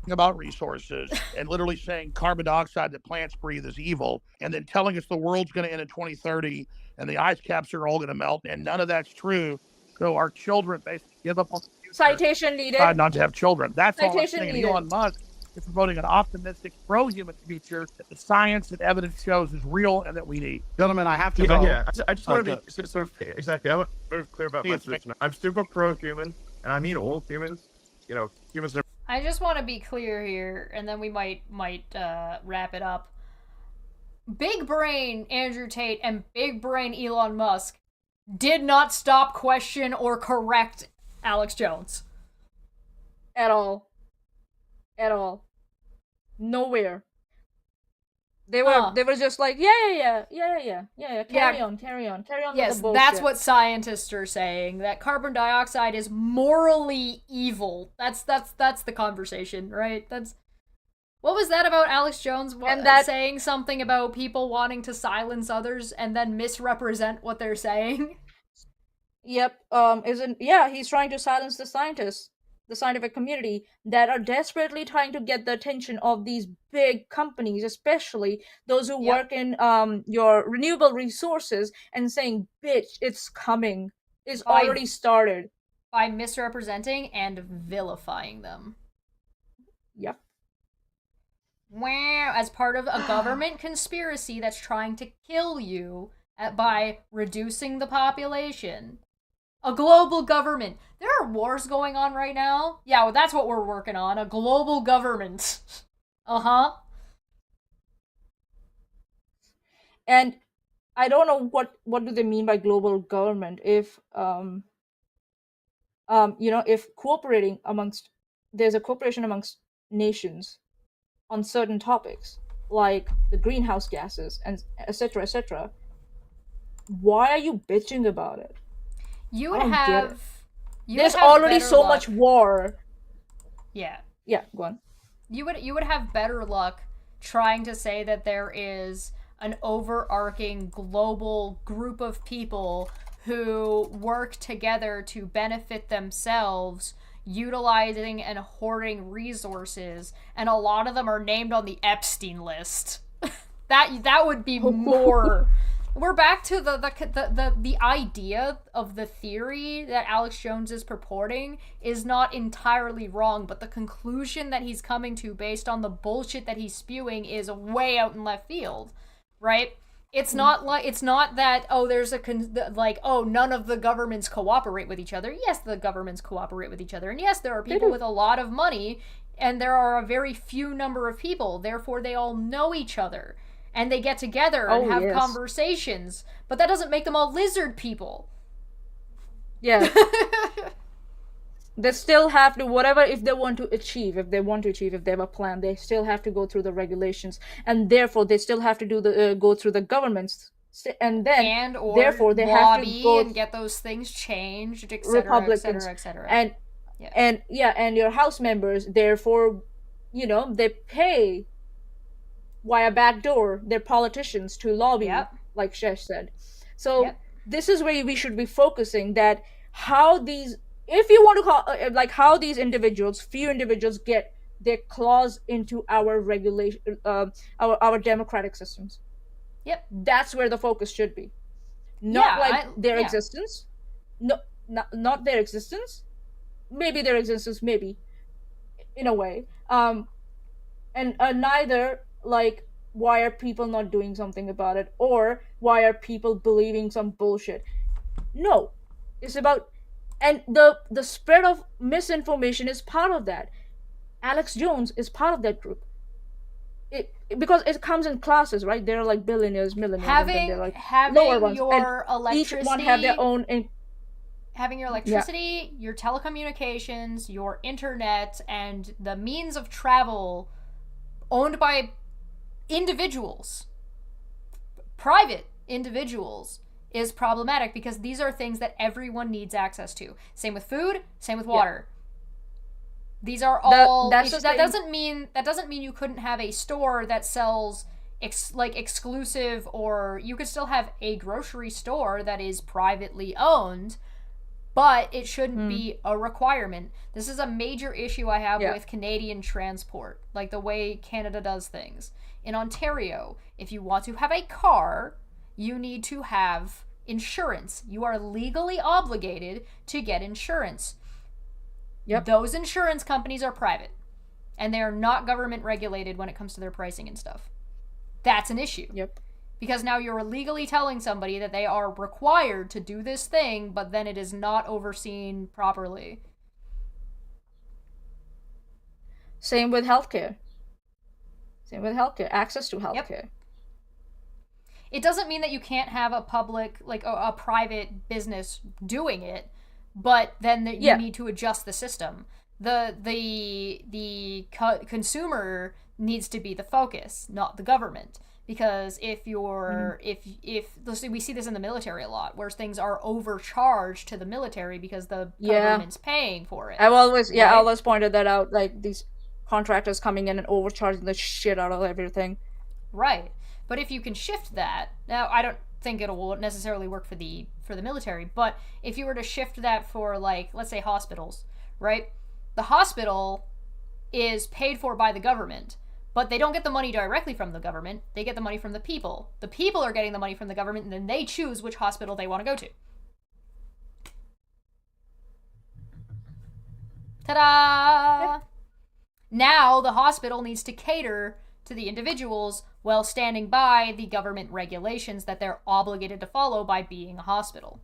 About resources and literally saying carbon dioxide that plants breathe is evil, and then telling us the world's going to end in 2030 and the ice caps are all going to melt, and none of that's true. So our children basically give up on the future. Citation needed. Decide not to have children. That's all I'm saying. Elon Musk is promoting an optimistic, pro-human future that the science and evidence shows is real and that we need. Gentlemen, I have to go. Yeah, I just want to be exactly. I want to be clear about my position. I'm super pro-human, and I mean all humans. Humans are. I just want to be clear here, and then we might wrap it up. Big brain Andrew Tate and big brain Elon Musk did not stop, question, or correct Alex Jones. At all. Nowhere. They were just like, yeah. Carry on Yes, with the bullshit. That's what scientists are saying. That carbon dioxide is morally evil. That's the conversation, right? What was that about Alex Jones saying something about people wanting to silence others and then misrepresent what they're saying? Yep. He's trying to silence the scientists, the scientific community that are desperately trying to get the attention of these big companies, especially those who work in your renewable resources, and saying, bitch, it's coming. It's already started. By misrepresenting and vilifying them. Yep. Wow, as part of a government conspiracy that's trying to kill you by reducing the population. A global government. There are wars going on right now. Yeah, well, that's what we're working on. A global government. Uh-huh. And I don't know what do they mean by global government if if there's a cooperation amongst nations on certain topics like the greenhouse gases and etc. Why are you bitching about it? You would have. There's already so much war. Yeah. Yeah, go on. You would have better luck trying to say that there is an overarching global group of people who work together to benefit themselves, utilizing and hoarding resources, and a lot of them are named on the Epstein list. that would be more. We're back to the idea of the theory that Alex Jones is purporting is not entirely wrong, but the conclusion that he's coming to based on the bullshit that he's spewing is way out in left field, right? It's not that there's none of the governments cooperate with each other. Yes, the governments cooperate with each other, and yes, there are people with a lot of money, and there are a very few number of people. Therefore, they all know each other. And they get together and have conversations. But that doesn't make them all lizard people. Yeah. They still have to, whatever, if they want to achieve, if they have a plan, they still have to go through the regulations. And therefore, they still have to go through the governments. And then, therefore, they have to go and get those things changed, etc., etc. And your House members, therefore, they pay via backdoor their politicians to lobby, like Shesh said. So this is where we should be focusing, that how these, if you want to call, how these few individuals get their claws into our regulation, our democratic systems. Yep. That's where the focus should be. Not their existence, no, not their existence. Maybe their existence, maybe, in a way. And neither, like, why are people not doing something about it, or why are people believing some bullshit? No, it's about, and the spread of misinformation is part of that. Alex Jones is part of that group. Because it comes in classes, right? There are like billionaires, millionaires, and then there are like lower ones, your and each one have their own. Having your electricity, your telecommunications, your internet, and the means of travel owned by individuals, private individuals, is problematic because these are things that everyone needs access to. Same with food, same with water. These are all that doesn't mean you couldn't have a store that sells exclusive, or you could still have a grocery store that is privately owned, but it shouldn't be a requirement. This is a major issue I have with Canadian transport, like the way Canada does things. In Ontario, if you want to have a car, you need to have insurance. You are legally obligated to get insurance. Those insurance companies are private, and they are not government regulated when it comes to their pricing and stuff. That's an issue. Because now you're legally telling somebody that they are required to do this thing, but then it is not overseen properly. Same with healthcare. Access to healthcare. It doesn't mean that you can't have a public, like a private business doing it, but then you need to adjust the system. The consumer needs to be the focus, not the government. Because if you're, we see this in the military a lot, where things are overcharged to the military because the government's paying for it. I've always pointed that out, like these contractors coming in and overcharging the shit out of everything. Right. But if you can shift that, now I don't think it will necessarily work for the military, but if you were to shift that for, like, let's say hospitals, right? The hospital is paid for by the government, but they don't get the money directly from the government. They get the money from the people. The people are getting the money from the government, and then they choose which hospital they want to go to. Ta-da! Now the hospital needs to cater to the individuals while standing by the government regulations that they're obligated to follow by being a hospital.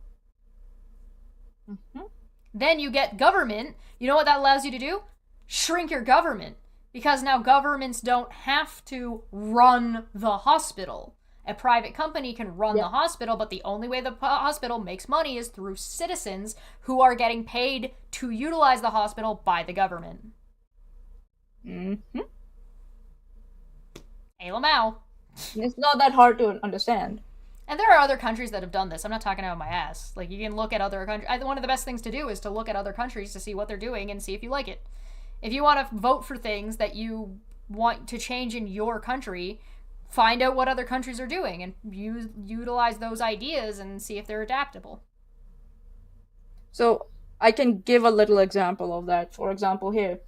Then you get government. You know what that allows you to do? Shrink your government. Because now governments don't have to run the hospital. A private company can run the hospital, but the only way the hospital makes money is through citizens who are getting paid to utilize the hospital by the government. Hey, Lamau. It's not that hard to understand. And there are other countries that have done this. I'm not talking out of my ass. Like, you can look at other countries. One of the best things to do is to look at other countries to see what they're doing and see if you like it. If you want to vote for things that you want to change in your country, find out what other countries are doing and utilize those ideas and see if they're adaptable. So I can give a little example of that. For example, here,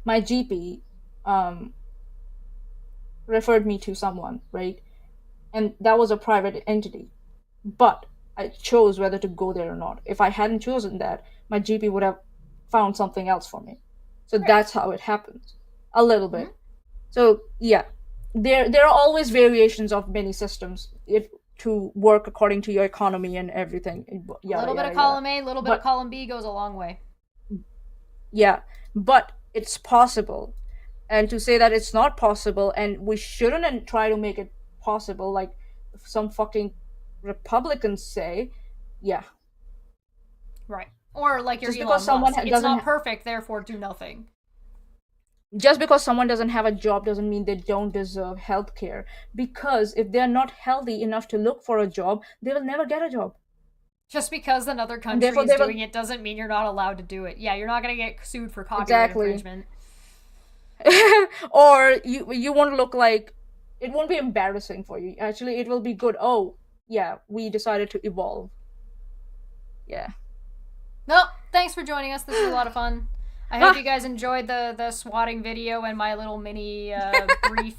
my GP referred me to someone, right? And that was a private entity. But I chose whether to go there or not. If I hadn't chosen that, my GP would have found something else for me. So that's how it happens. A little bit. So yeah, there are always variations of many systems to work according to your economy and everything. A little bit of column A, a little bit of column B goes a long way. Yeah, but it's possible. And to say that it's not possible and we shouldn't try to make it possible, like some fucking Republicans say, Right. Or like your just Elon because someone Musk. It's not perfect, therefore do nothing. Just because someone doesn't have a job doesn't mean they don't deserve health care. Because if they're not healthy enough to look for a job, they will never get a job. Just because another country is doing it doesn't mean you're not allowed to do it. Yeah, you're not going to get sued for copyright infringement. Or you won't look like... It won't be embarrassing for you. Actually, it will be good. Oh, yeah, we decided to evolve. Yeah. No, thanks for joining us. This was a lot of fun. I hope you guys enjoyed the swatting video and my little mini brief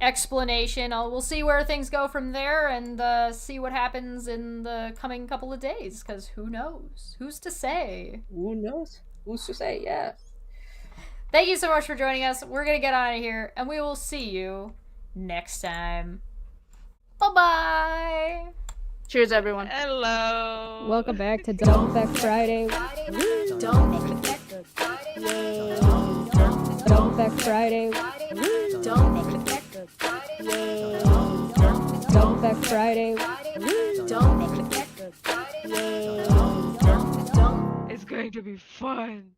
explanation. We'll see where things go from there and see what happens in the coming couple of days, because who knows? Who's to say? Who knows? Who's to say? Yeah. Thank you so much for joining us. We're going to get out of here, and we will see you next time. Bye-bye. Cheers, everyone. Hello. Welcome back to Don't Effect Friday. Don't Effect Friday. Don't Effect Friday. Don't Effect Friday. It's going to be fun.